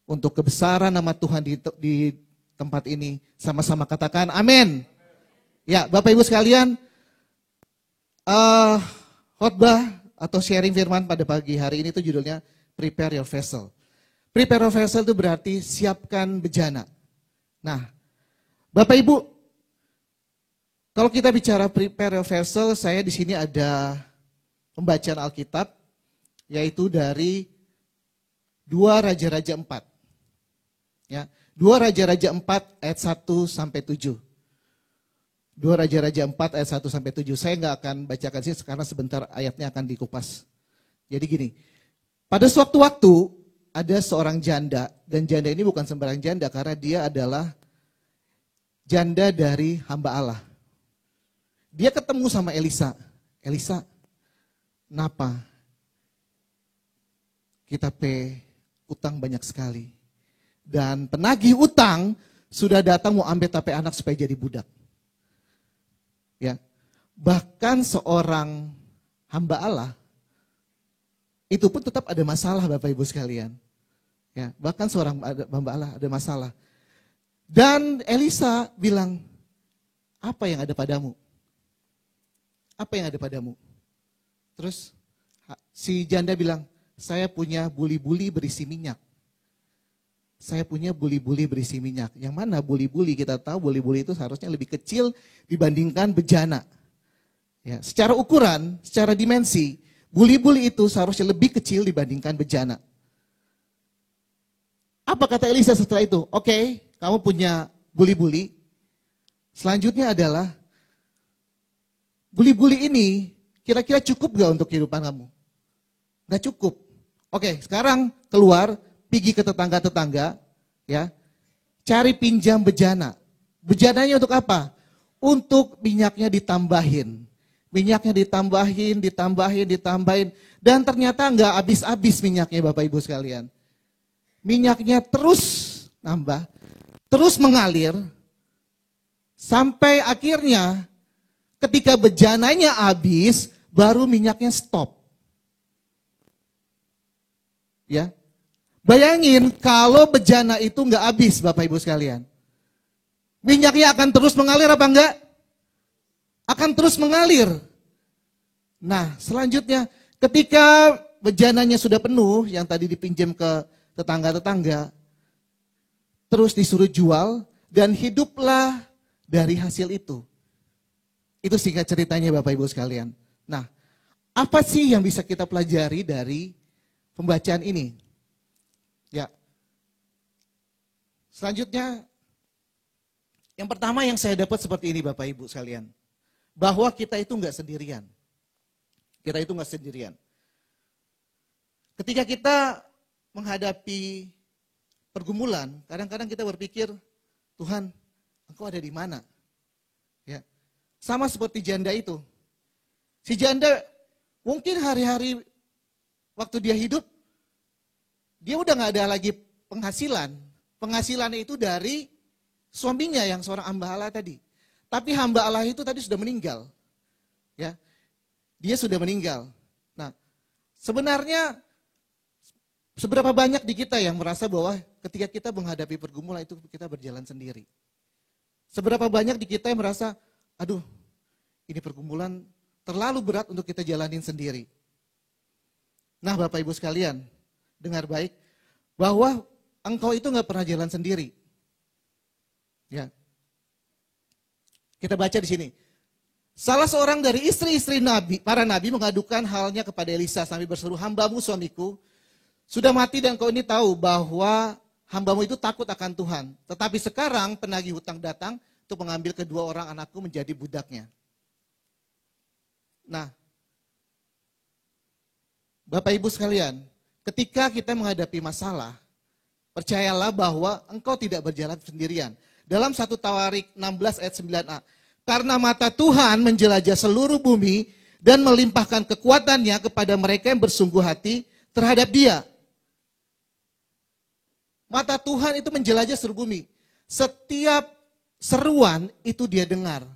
untuk kebesaran nama Tuhan di tempat ini. Sama-sama katakan amin. Ya Bapak Ibu sekalian, khotbah atau sharing firman pada pagi hari ini itu judulnya Prepare Your Vessel. Prepare Your Vessel itu berarti siapkan bejana. Nah Bapak Ibu, kalau kita bicara Prepare Your Vessel, saya di sini ada pembacaan Alkitab, yaitu dari 2 Raja-Raja 4. Ya, 2 Raja-Raja 4 ayat 1 sampai 7. 2 Raja-Raja 4 ayat 1 sampai 7. Saya nggak akan bacakan sih karena sebentar ayatnya akan dikupas. Jadi gini, pada suatu waktu ada seorang janda, dan janda ini bukan sembarang janda karena dia adalah janda dari hamba Allah. Dia ketemu sama Elisa. Elisa, kenapa kita utang banyak sekali. Dan penagih utang sudah datang mau ambil tape anak supaya jadi budak. Ya. Bahkan seorang hamba Allah itu pun tetap ada masalah Bapak Ibu sekalian. Ya, bahkan seorang hamba Allah ada masalah. Dan Elisa bilang, apa yang ada padamu? apa yang ada padamu? Terus si janda bilang, saya punya buli-buli berisi minyak. Saya punya buli-buli berisi minyak. Yang mana buli-buli? Kita tahu buli-buli itu seharusnya lebih kecil dibandingkan bejana. Ya, secara ukuran, secara dimensi, buli-buli itu seharusnya lebih kecil dibandingkan bejana. Apa kata Elisa setelah itu? Oke, kamu punya buli-buli. Selanjutnya adalah, buli-buli ini kira-kira cukup gak untuk kehidupan kamu? Gak cukup. Oke, sekarang keluar, pergi ke tetangga-tetangga, ya, cari pinjam bejana. Bejananya untuk apa? Untuk minyaknya ditambahin. Minyaknya ditambahin. Dan ternyata nggak habis-habis minyaknya Bapak Ibu sekalian. Minyaknya terus nambah, terus mengalir, sampai akhirnya ketika bejananya habis, baru minyaknya stop. Ya, bayangin kalau bejana itu nggak habis Bapak Ibu sekalian. Minyaknya akan terus mengalir apa enggak? Akan terus mengalir. Nah selanjutnya ketika bejananya sudah penuh, yang tadi dipinjam ke tetangga-tetangga, terus disuruh jual dan hiduplah dari hasil itu. Itu singkat ceritanya Bapak Ibu sekalian. Nah, apa sih yang bisa kita pelajari dari pembacaan ini? Ya. Selanjutnya, yang pertama yang saya dapat seperti ini Bapak Ibu sekalian. Bahwa kita itu enggak sendirian. Kita itu enggak sendirian. Ketika kita menghadapi pergumulan, kadang-kadang kita berpikir, Tuhan, Engkau ada di mana? Ya. Sama seperti janda itu. Si janda mungkin hari-hari waktu dia hidup, dia udah nggak ada lagi penghasilan. Penghasilannya itu dari suaminya yang seorang hamba Allah tadi. Tapi hamba Allah itu tadi sudah meninggal. Ya, dia sudah meninggal. Nah, sebenarnya seberapa banyak di kita yang merasa bahwa ketika kita menghadapi pergumulan itu kita berjalan sendiri? Seberapa banyak di kita yang merasa, aduh, ini pergumulan terlalu berat untuk kita jalanin sendiri. Nah Bapak Ibu sekalian, dengar baik, bahwa engkau itu nggak pernah jalan sendiri. Ya. Kita baca di sini. Salah seorang dari istri-istri nabi, para nabi mengadukan halnya kepada Elisa sambil berseru, hambamu suamiku sudah mati dan kau ini tahu bahwa hambamu itu takut akan Tuhan. Tetapi sekarang penagih hutang datang untuk mengambil kedua orang anakku menjadi budaknya. Nah, Bapak Ibu sekalian, ketika kita menghadapi masalah, percayalah bahwa engkau tidak berjalan sendirian. Dalam 1 Tawarik 16 ayat 9a, karena mata Tuhan menjelajah seluruh bumi dan melimpahkan kekuatannya kepada mereka yang bersungguh hati terhadap Dia. Mata Tuhan itu menjelajah seluruh bumi. Setiap seruan itu Dia dengar.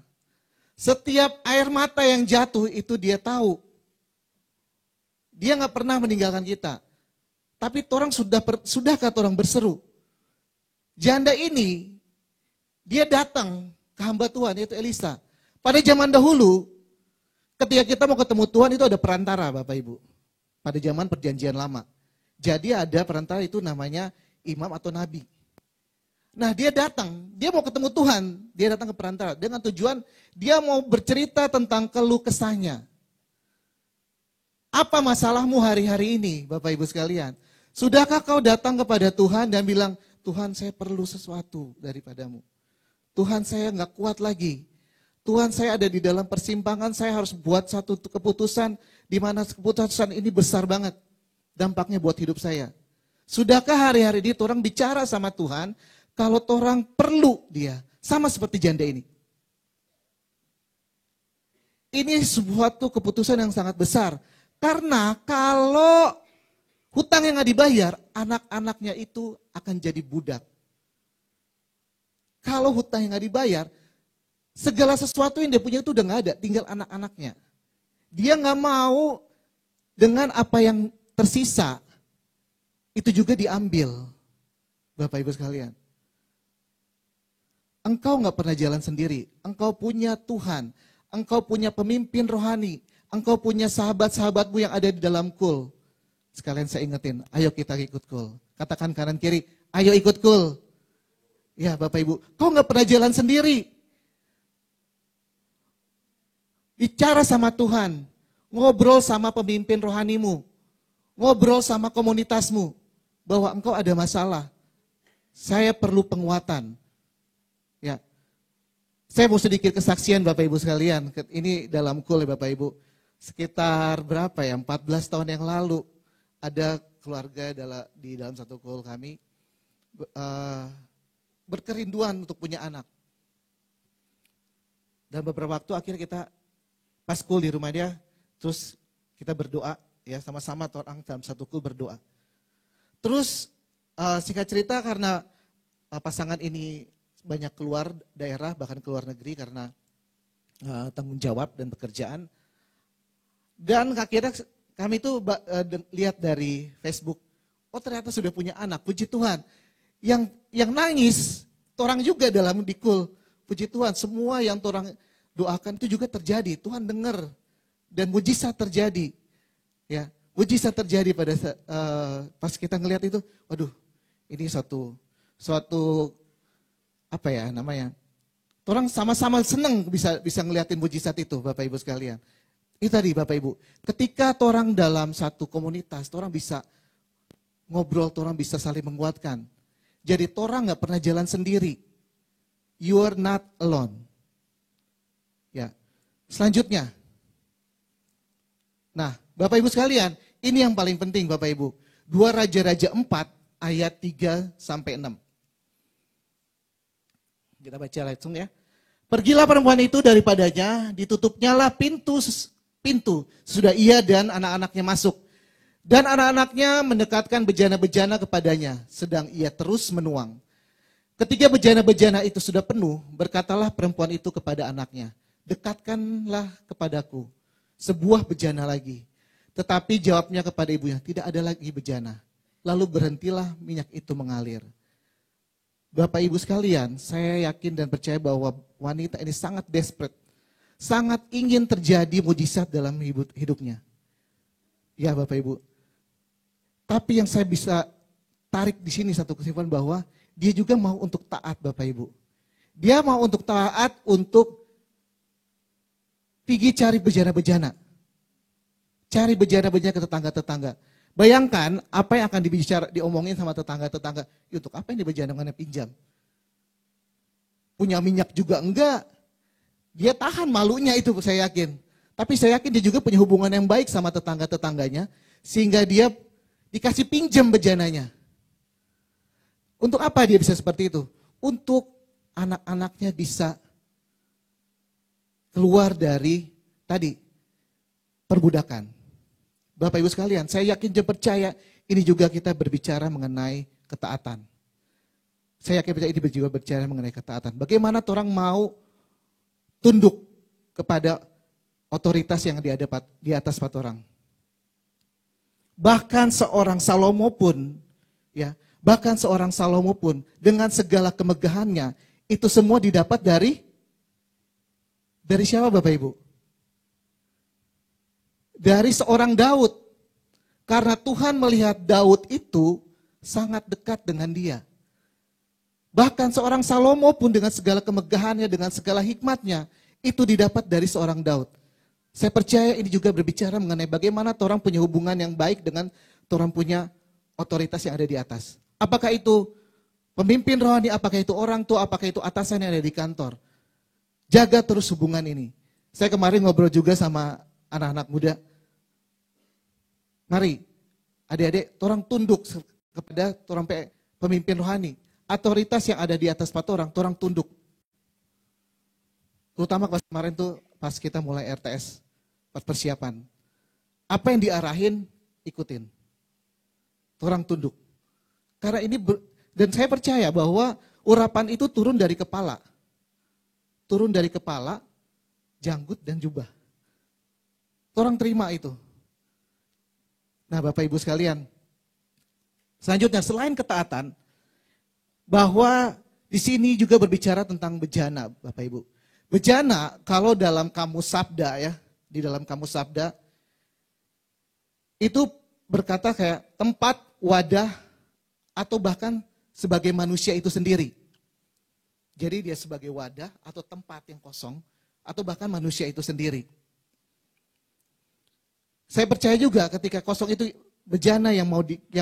Setiap air mata yang jatuh itu Dia tahu. Dia nggak pernah meninggalkan kita. Tapi orang sudahkah orang berseru? Janda ini, dia datang ke hamba Tuhan, yaitu Elisa. Pada zaman dahulu, ketika kita mau ketemu Tuhan itu ada perantara Bapak Ibu. Pada zaman perjanjian lama. Jadi ada perantara itu namanya imam atau nabi. Nah dia datang, dia mau ketemu Tuhan, dia datang ke perantara. Dengan tujuan dia mau bercerita tentang keluh kesahnya. Apa masalahmu hari-hari ini Bapak Ibu sekalian? Sudahkah kau datang kepada Tuhan dan bilang, Tuhan saya perlu sesuatu daripadamu. Tuhan saya nggak kuat lagi. Tuhan saya ada di dalam persimpangan, saya harus buat satu keputusan di mana keputusan ini besar banget dampaknya buat hidup saya. Sudahkah hari-hari ini orang bicara sama Tuhan kalau orang perlu Dia, sama seperti janda ini? Ini suatu keputusan yang sangat besar. Karena kalau hutang yang nggak dibayar, anak-anaknya itu akan jadi budak. Kalau hutang yang nggak dibayar, segala sesuatu yang dia punya itu udah nggak ada, tinggal anak-anaknya. Dia nggak mau dengan apa yang tersisa, itu juga diambil. Bapak Ibu sekalian. Engkau nggak pernah jalan sendiri, engkau punya Tuhan. engkau punya pemimpin rohani, engkau punya sahabat-sahabatmu yang ada di dalam kul. Sekalian saya ingetin, ayo kita ikut kul. Katakan kanan kiri, ayo ikut kul. Ya Bapak Ibu, kau gak pernah jalan sendiri. Bicara sama Tuhan, ngobrol sama pemimpin rohanimu, ngobrol sama komunitasmu, bahwa engkau ada masalah. Saya perlu penguatan. Ya, saya mau sedikit kesaksian Bapak Ibu sekalian. Ini dalam kul ya Bapak Ibu. Sekitar berapa ya, 14 tahun yang lalu, ada keluarga di dalam satu kul kami, berkerinduan untuk punya anak. Dan beberapa waktu akhirnya kita pas kul di rumah dia, terus kita berdoa, ya sama-sama orang dalam satu kul berdoa. Terus singkat cerita karena pasangan ini banyak keluar daerah, bahkan keluar negeri karena tanggung jawab dan pekerjaan. Dan akhirnya kami tuh lihat dari Facebook, oh ternyata sudah punya anak, puji Tuhan. Yang nangis, orang juga dalam dikul, puji Tuhan, semua yang orang doakan itu juga terjadi, Tuhan dengar dan mujizat terjadi. Ya, mujizat terjadi pada pas kita ngelihat itu, waduh, ini suatu apa ya namanya? Orang sama-sama senang bisa ngeliatin mujizat itu, Bapak Ibu sekalian. Itu tadi Bapak Ibu, ketika orang dalam satu komunitas, orang bisa ngobrol, orang bisa saling menguatkan. Jadi orang nggak pernah jalan sendiri. You are not alone. Ya, selanjutnya. Nah, Bapak Ibu sekalian, ini yang paling penting Bapak Ibu. 2 Raja-Raja 4 ayat 3 sampai 6. Kita baca langsung ya. Pergilah perempuan itu daripadanya, ditutupnyalah pintu sudah ia dan anak-anaknya masuk. Dan anak-anaknya mendekatkan bejana-bejana kepadanya, sedang ia terus menuang. Ketika bejana-bejana itu sudah penuh, berkatalah perempuan itu kepada anaknya, dekatkanlah kepadaku sebuah bejana lagi. Tetapi jawabnya kepada ibunya, tidak ada lagi bejana. Lalu berhentilah minyak itu mengalir. Bapak Ibu sekalian, saya yakin dan percaya bahwa wanita ini sangat desperate. Sangat ingin terjadi mujizat dalam hidupnya. Ya Bapak Ibu. Tapi yang saya bisa tarik di sini satu kesimpulan bahwa dia juga mau untuk taat Bapak Ibu. Dia mau untuk taat untuk pergi cari bejana-bejana. Cari bejana-bejana ke tetangga-tetangga. Bayangkan apa yang akan diomongin sama tetangga-tetangga. Untuk apa yang dibejanakan pinjam? Punya minyak juga enggak. Dia tahan malunya itu saya yakin. Tapi saya yakin dia juga punya hubungan yang baik sama tetangga-tetangganya. Sehingga dia dikasih pinjam bejananya. Untuk apa dia bisa seperti itu? Untuk anak-anaknya bisa keluar dari tadi perbudakan. Bapak Ibu sekalian, saya yakin dan percaya ini juga kita berbicara mengenai ketaatan. Saya yakin percaya ini juga berbicara mengenai ketaatan. Bagaimana orang mau tunduk kepada otoritas yang di atas 4 orang. Bahkan seorang Salomo pun, ya, dengan segala kemegahannya, itu semua didapat dari siapa Bapak Ibu? Dari seorang Daud. Karena Tuhan melihat Daud itu sangat dekat dengan dia. Bahkan seorang Salomo pun dengan segala kemegahannya, dengan segala hikmatnya, itu didapat dari seorang Daud. Saya percaya ini juga berbicara mengenai bagaimana orang punya hubungan yang baik dengan orang punya otoritas yang ada di atas. Apakah itu pemimpin rohani, apakah itu orang tua, apakah itu atasan yang ada di kantor. Jaga terus hubungan ini. Saya kemarin ngobrol juga sama anak-anak muda. Mari, adik-adik, orang tunduk kepada orang pemimpin rohani. Otoritas yang ada di atas 4 orang tunduk. Terutama pas kemarin tuh pas kita mulai RTS, pas persiapan. Apa yang diarahin, ikutin. Orang tunduk. Karena ini, dan saya percaya bahwa urapan itu turun dari kepala. Turun dari kepala, janggut dan jubah. Orang terima itu. Nah Bapak Ibu sekalian, selanjutnya selain ketaatan, bahwa di sini juga berbicara tentang bejana Bapak Ibu. Bejana kalau dalam kamus sabda ya, di dalam kamus sabda itu berkata kayak tempat, wadah, atau bahkan sebagai manusia itu sendiri. Jadi dia sebagai wadah atau tempat yang kosong, atau bahkan manusia itu sendiri. Saya percaya juga ketika kosong itu bejana yang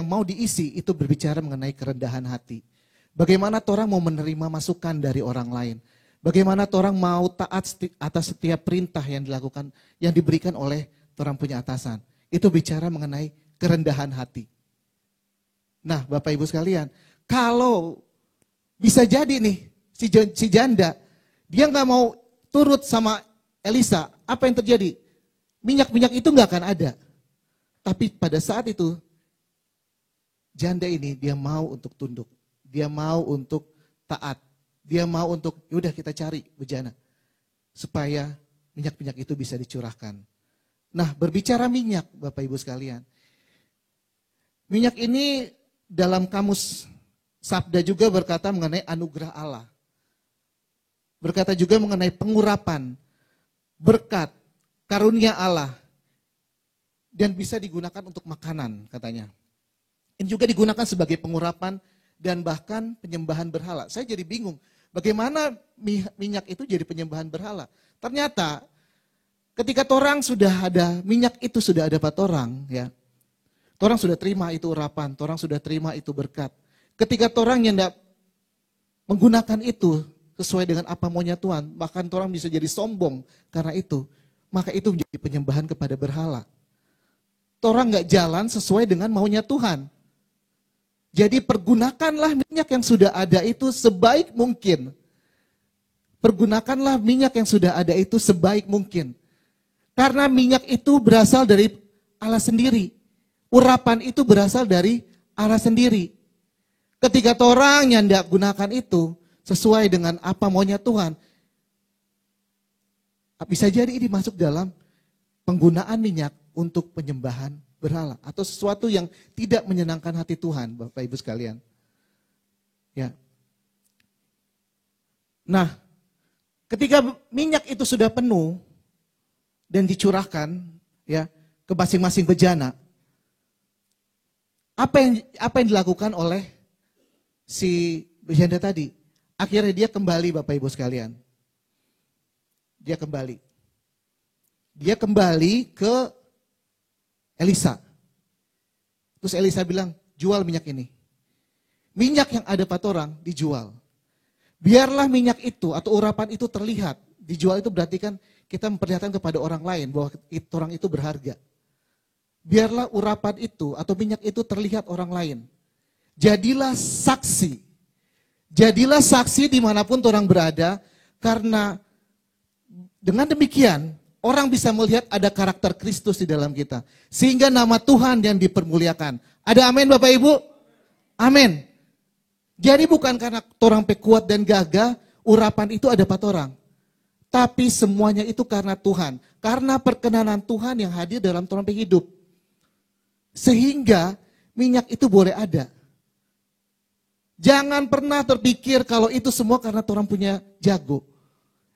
mau diisi itu berbicara mengenai kerendahan hati. Bagaimana orang mau menerima masukan dari orang lain. Bagaimana orang mau taat atas setiap perintah yang dilakukan, yang diberikan oleh orang punya atasan. Itu bicara mengenai kerendahan hati. Nah, Bapak Ibu sekalian, kalau bisa jadi nih, si janda, dia nggak mau turut sama Elisa, apa yang terjadi? Minyak-minyak itu nggak akan ada. Tapi pada saat itu, janda ini dia mau untuk tunduk. Dia mau untuk taat. Dia mau untuk, yaudah kita cari bejana. Supaya minyak-minyak itu bisa dicurahkan. Nah, berbicara minyak, Bapak Ibu sekalian. Minyak ini dalam kamus sabda juga berkata mengenai anugerah Allah. Berkata juga mengenai pengurapan, berkat, karunia Allah. Dan bisa digunakan untuk makanan katanya. Ini juga digunakan sebagai pengurapan dan bahkan penyembahan berhala. Saya jadi bingung. Bagaimana minyak itu jadi penyembahan berhala? Ternyata ketika orang sudah ada, minyak itu sudah ada pada orang, ya. Orang sudah terima itu urapan, orang sudah terima itu berkat. Ketika orang yang tidak menggunakan itu sesuai dengan apa maunya Tuhan, bahkan orang bisa jadi sombong karena itu, maka itu menjadi penyembahan kepada berhala. Orang nggak jalan sesuai dengan maunya Tuhan. Jadi pergunakanlah minyak yang sudah ada itu sebaik mungkin. Pergunakanlah minyak yang sudah ada itu sebaik mungkin. Karena minyak itu berasal dari Allah sendiri. Urapan itu berasal dari Allah sendiri. Ketika orang yang tidak gunakan itu sesuai dengan apa maunya Tuhan, bisa jadi ini masuk dalam penggunaan minyak untuk penyembahan berhala atau sesuatu yang tidak menyenangkan hati Tuhan, Bapak Ibu sekalian. Ya. Nah, ketika minyak itu sudah penuh dan dicurahkan ya ke masing-masing bejana, apa yang dilakukan oleh si bejana tadi? Akhirnya dia kembali, Bapak Ibu sekalian. Dia kembali ke Elisa. Terus Elisa bilang, jual minyak ini. Minyak yang ada pada orang dijual. Biarlah minyak itu atau urapan itu terlihat. Dijual itu berarti kan kita memperlihatkan kepada orang lain bahwa orang itu berharga. Biarlah urapan itu atau minyak itu terlihat orang lain. Jadilah saksi. Jadilah saksi dimanapun orang berada. Karena dengan demikian orang bisa melihat ada karakter Kristus di dalam kita. Sehingga nama Tuhan yang dipermuliakan. Ada amin Bapak Ibu? Amin. Jadi bukan karena orang kuat dan gagah, urapan itu ada pada orang. Tapi semuanya itu karena Tuhan. Karena perkenanan Tuhan yang hadir dalam orang hidup. Sehingga minyak itu boleh ada. Jangan pernah terpikir kalau itu semua karena orang punya jago.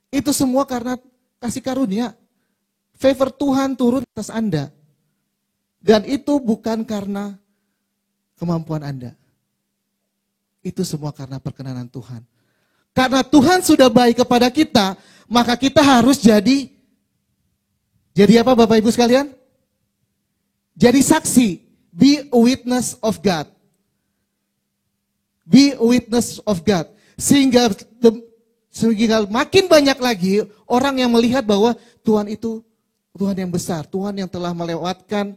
Itu semua karena kasih karunia. Favor Tuhan turun atas Anda. Dan itu bukan karena kemampuan Anda. Itu semua karena perkenanan Tuhan. Karena Tuhan sudah baik kepada kita, maka kita harus jadi apa Bapak Ibu sekalian? Jadi saksi. Be a witness of God. Be a witness of God. Sehingga makin banyak lagi orang yang melihat bahwa Tuhan itu Tuhan yang besar, Tuhan yang telah melewatkan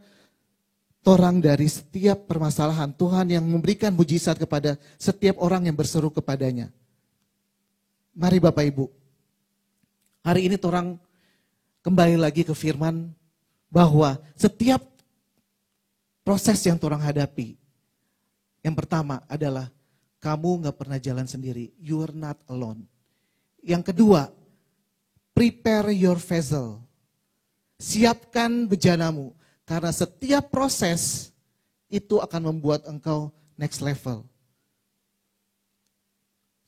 orang dari setiap permasalahan, Tuhan yang memberikan mujizat kepada setiap orang yang berseru kepadanya. Mari Bapak Ibu, hari ini orang kembali lagi ke firman bahwa setiap proses yang orang hadapi, yang pertama adalah kamu gak pernah jalan sendiri, you are not alone. Yang kedua, prepare your vessel. Siapkan bejanamu. Karena setiap proses itu akan membuat engkau next level.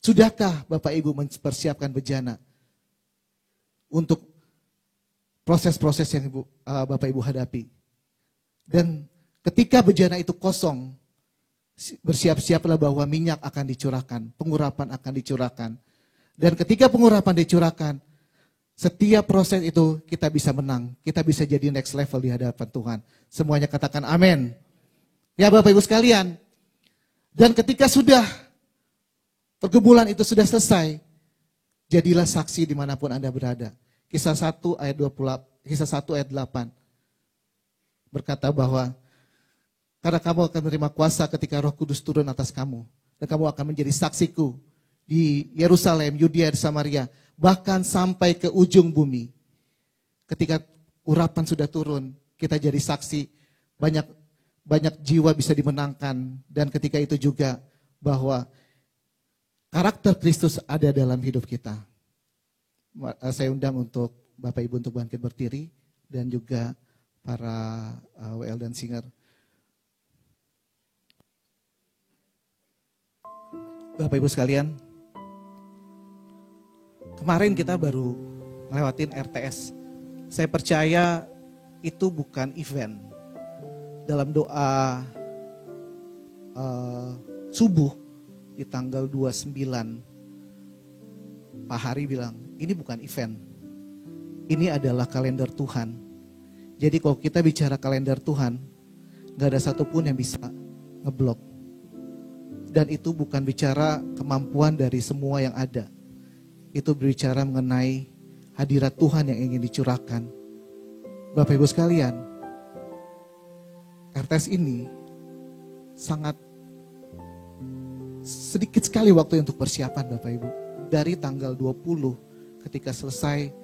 Sudahkah Bapak Ibu mempersiapkan bejana? untuk proses-proses yang Bapak Ibu hadapi. Dan ketika bejana itu kosong, bersiap-siaplah bahwa minyak akan dicurahkan, pengurapan akan dicurahkan. Dan ketika pengurapan dicurahkan, setiap proses itu kita bisa menang, kita bisa jadi next level di hadapan Tuhan. Semuanya katakan amin. Ya Bapak Ibu sekalian, dan ketika sudah pergumulan itu sudah selesai, jadilah saksi dimanapun Anda berada. Kisah 1 ayat 8 berkata bahwa karena kamu akan menerima kuasa ketika Roh Kudus turun atas kamu, dan kamu akan menjadi saksiku di Yerusalem, Yudea, dan Samaria, bahkan sampai ke ujung bumi. Ketika urapan sudah turun, kita jadi saksi, banyak jiwa bisa dimenangkan, dan ketika itu juga bahwa karakter Kristus ada dalam hidup kita. Saya undang untuk Bapak Ibu untuk bangkit berdiri, dan juga para WL dan singer. Bapak Ibu sekalian, kemarin kita baru ngelewatin RTS. Saya percaya itu bukan event. Dalam doa subuh di tanggal 29, Pak Hari bilang, ini bukan event. Ini adalah kalender Tuhan. Jadi kalau kita bicara kalender Tuhan, gak ada satupun yang bisa ngeblok. Dan itu bukan bicara kemampuan dari semua yang ada. Itu berbicara mengenai hadirat Tuhan yang ingin dicurahkan. Bapak Ibu sekalian, RTS ini sangat sedikit sekali waktu untuk persiapan Bapak Ibu. Dari tanggal 20 ketika selesai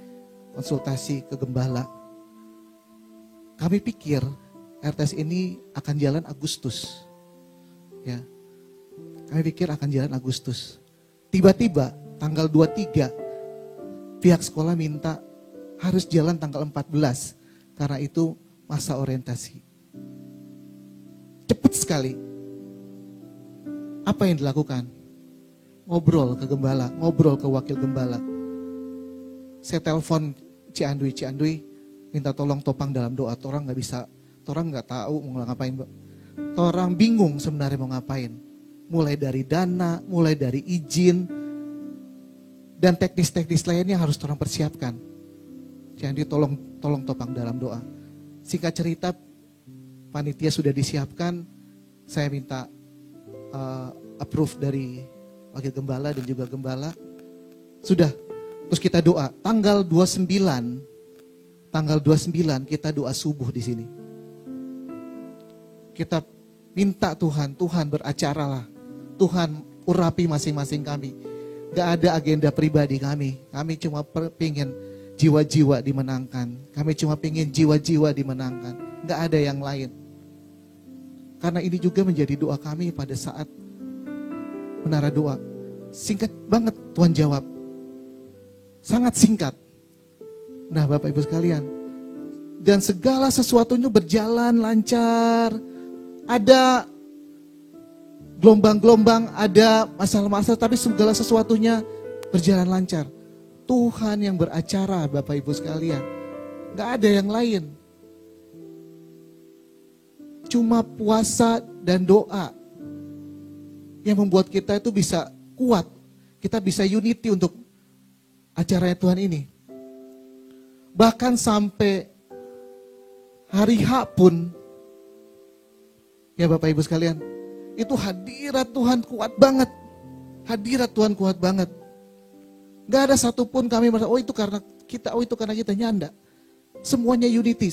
konsultasi ke gembala, kami pikir RTS ini akan jalan Agustus. Ya. Kami pikir akan jalan Agustus. Tiba-tiba tanggal 23 pihak sekolah minta harus jalan tanggal 14 karena itu masa orientasi. Cepat sekali. Apa yang dilakukan? Ngobrol ke gembala, ngobrol ke wakil gembala. Saya telepon Ciandui, minta tolong topang dalam doa. Torang nggak tahu mau ngapain. Torang bingung sebenarnya mau ngapain. Mulai dari dana, mulai dari izin, dan teknis-teknis lainnya harus orang persiapkan. Jadi tolong topang dalam doa. Singkat cerita, panitia sudah disiapkan. Saya minta approve dari wakil gembala dan juga gembala. Sudah, terus kita doa. Tanggal 29 kita doa subuh di sini. Kita minta Tuhan beracaralah. Tuhan urapi masing-masing kami. Gak ada agenda pribadi kami. Kami cuma pengen jiwa-jiwa dimenangkan. Kami cuma pengen jiwa-jiwa dimenangkan. Gak ada yang lain. Karena ini juga menjadi doa kami pada saat menara doa. Singkat banget Tuhan jawab. Sangat singkat. Nah Bapak Ibu sekalian. Dan segala sesuatunya berjalan lancar. Ada gelombang-gelombang, ada masalah-masalah, tapi segala sesuatunya berjalan lancar. Tuhan yang beracara Bapak Ibu sekalian. Gak ada yang lain. Cuma puasa dan doa yang membuat kita itu bisa kuat. Kita bisa unity untuk acaranya Tuhan ini. Bahkan sampai hari H pun, ya Bapak Ibu sekalian, itu hadirat Tuhan kuat banget. Hadirat Tuhan kuat banget. Gak ada satupun kami merasa, itu karena kita, nyanda. Semuanya unity.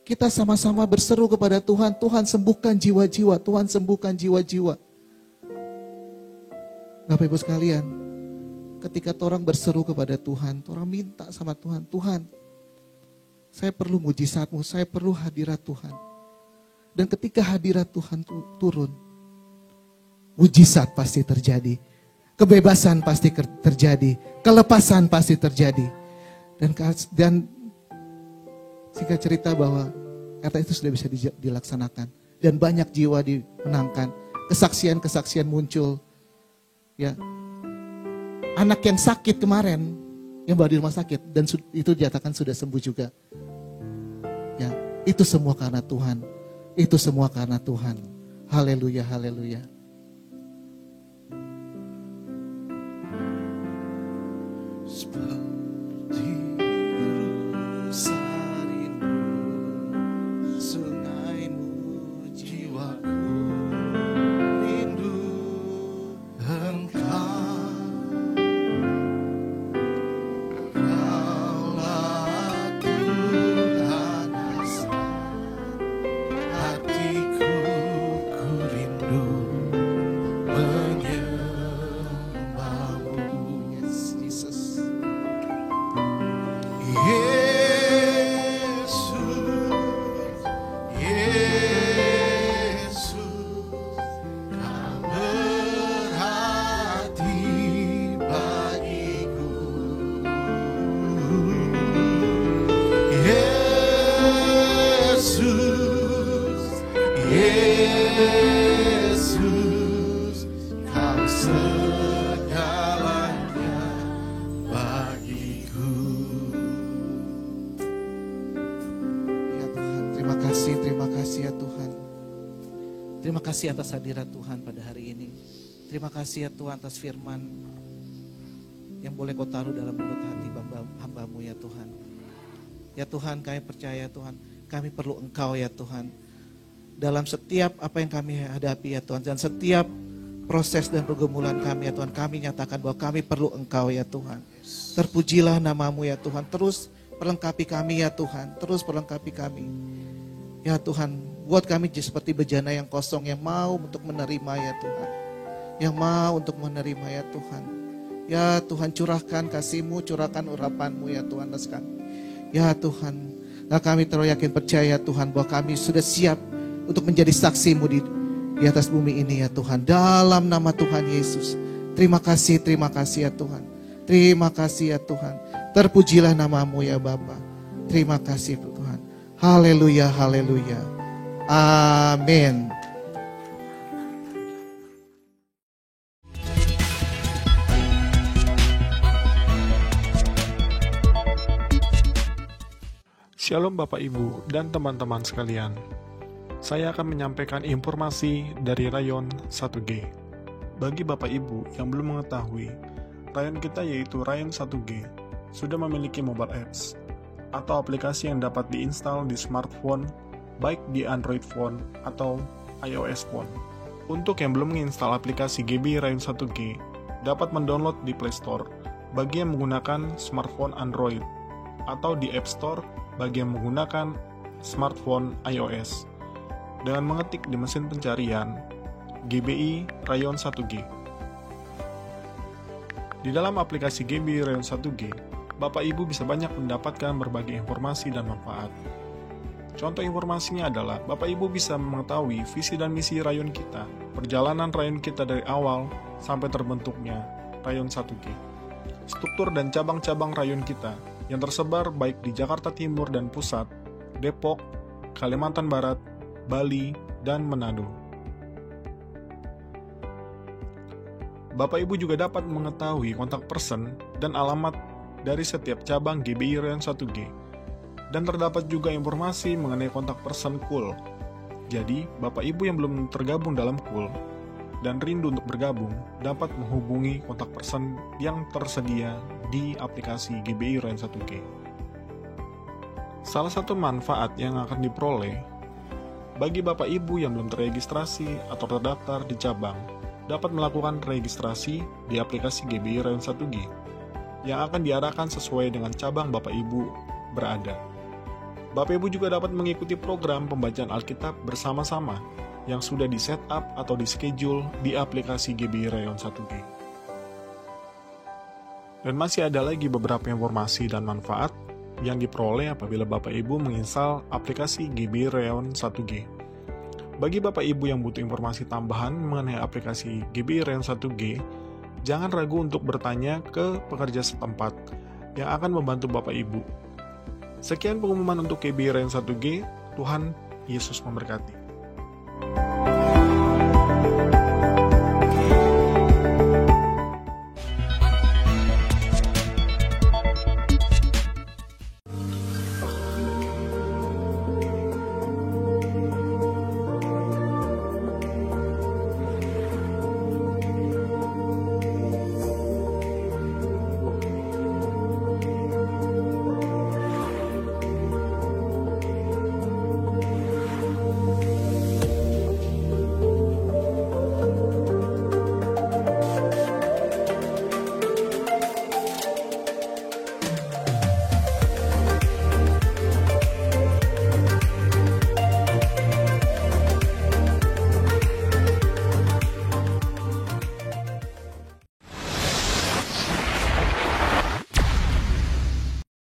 Kita sama-sama berseru kepada Tuhan, Tuhan sembuhkan jiwa-jiwa, Tuhan sembuhkan jiwa-jiwa. Bapak Ibu sekalian, ketika orang berseru kepada Tuhan, orang minta sama Tuhan, Tuhan, saya perlu mujizat-Mu, saya perlu hadirat Tuhan. Dan ketika hadirat Tuhan turun, mujizat pasti terjadi. Kebebasan pasti terjadi. Kelepasan pasti terjadi. Dan singkat cerita bahwa kata itu sudah bisa dilaksanakan. Dan banyak jiwa dimenangkan. Kesaksian-kesaksian muncul. Ya, anak yang sakit kemarin, yang bawa di rumah sakit, dan itu dinyatakan sudah sembuh juga. Ya, itu semua karena Tuhan. Itu semua karena Tuhan. Haleluya, haleluya. Seperti rusarimu, sungaimu jiwaku rindu Engkau. Kaulah Tuhan asal hatiku, ku rindu menyembahmu. Yes, Jesus. Yesus, Yesus, Kau berarti bagiku. Yesus, Yesus, Kau segalanya bagiku. Ya Tuhan, terima kasih ya Tuhan. Terima kasih atas hadirat Tuhan pada hari ini. Terima kasih ya Tuhan atas firman yang boleh Kau taruh dalam mulut hati hamba-Mu ya Tuhan. Ya Tuhan, kami percaya Tuhan, kami perlu Engkau ya Tuhan. Dalam setiap apa yang kami hadapi ya Tuhan, dan setiap proses dan pergumulan kami ya Tuhan, kami nyatakan bahwa kami perlu Engkau ya Tuhan. Terpujilah nama-Mu ya Tuhan, terus perlengkapi kami ya Tuhan, terus perlengkapi kami. Ya Tuhan, buat kami seperti bejana yang kosong, yang mau untuk menerima ya Tuhan. Yang mau untuk menerima ya Tuhan. Ya Tuhan, curahkan kasih-Mu, curahkan urapan-Mu ya Tuhan atas kami. Ya Tuhan, nah kami terus yakin percaya Tuhan bahwa kami sudah siap untuk menjadi saksi-Mu di atas bumi ini ya Tuhan. Dalam nama Tuhan Yesus. Terima kasih ya Tuhan. Terima kasih ya Tuhan. Terpujilah nama-Mu ya Bapa. Terima kasih Tuhan. Haleluya, haleluya. Amin.
Shalom Bapak Ibu dan teman-teman sekalian. Saya akan menyampaikan informasi dari Rayon 1G. Bagi Bapak Ibu yang belum mengetahui, Rayon kita yaitu Rayon 1G sudah memiliki mobile apps atau aplikasi yang dapat diinstal di smartphone, baik di Android phone atau iOS phone. Untuk yang belum menginstal aplikasi GB Rayon 1G, dapat mendownload di Play Store bagi yang menggunakan smartphone Android atau di App Store bagi yang menggunakan smartphone iOS dengan mengetik di mesin pencarian GBI Rayon 1G. Di dalam aplikasi GBI Rayon 1G, Bapak Ibu bisa banyak mendapatkan berbagai informasi dan manfaat. Contoh informasinya adalah Bapak Ibu bisa mengetahui visi dan misi rayon kita, perjalanan rayon kita dari awal sampai terbentuknya Rayon 1G, struktur dan cabang-cabang rayon kita yang tersebar baik di Jakarta Timur dan Pusat, Depok, Kalimantan Barat, Bali, dan Manado. Bapak Ibu juga dapat mengetahui kontak person dan alamat dari setiap cabang GBI Rayon 1G. Dan terdapat juga informasi mengenai kontak person KUL. Jadi, Bapak Ibu yang belum tergabung dalam KUL dan rindu untuk bergabung, dapat menghubungi kontak person yang tersedia di aplikasi GBI Rayon 1G. Salah satu manfaat yang akan diperoleh bagi Bapak Ibu yang belum terregistrasi atau terdaftar di cabang, dapat melakukan registrasi di aplikasi GBI Rayon 1G yang akan diarahkan sesuai dengan cabang Bapak Ibu berada. Bapak Ibu juga dapat mengikuti program pembacaan Alkitab bersama-sama yang sudah di-setup atau di-schedule di aplikasi GBI Rayon 1G. Dan masih ada lagi beberapa informasi dan manfaat yang diperoleh apabila Bapak Ibu menginstal aplikasi GBI Rayon 1G. Bagi Bapak Ibu yang butuh informasi tambahan mengenai aplikasi GBI Rayon 1G, jangan ragu untuk bertanya ke pekerja setempat yang akan membantu Bapak Ibu. Sekian pengumuman untuk GBI Rayon 1G. Tuhan Yesus memberkati.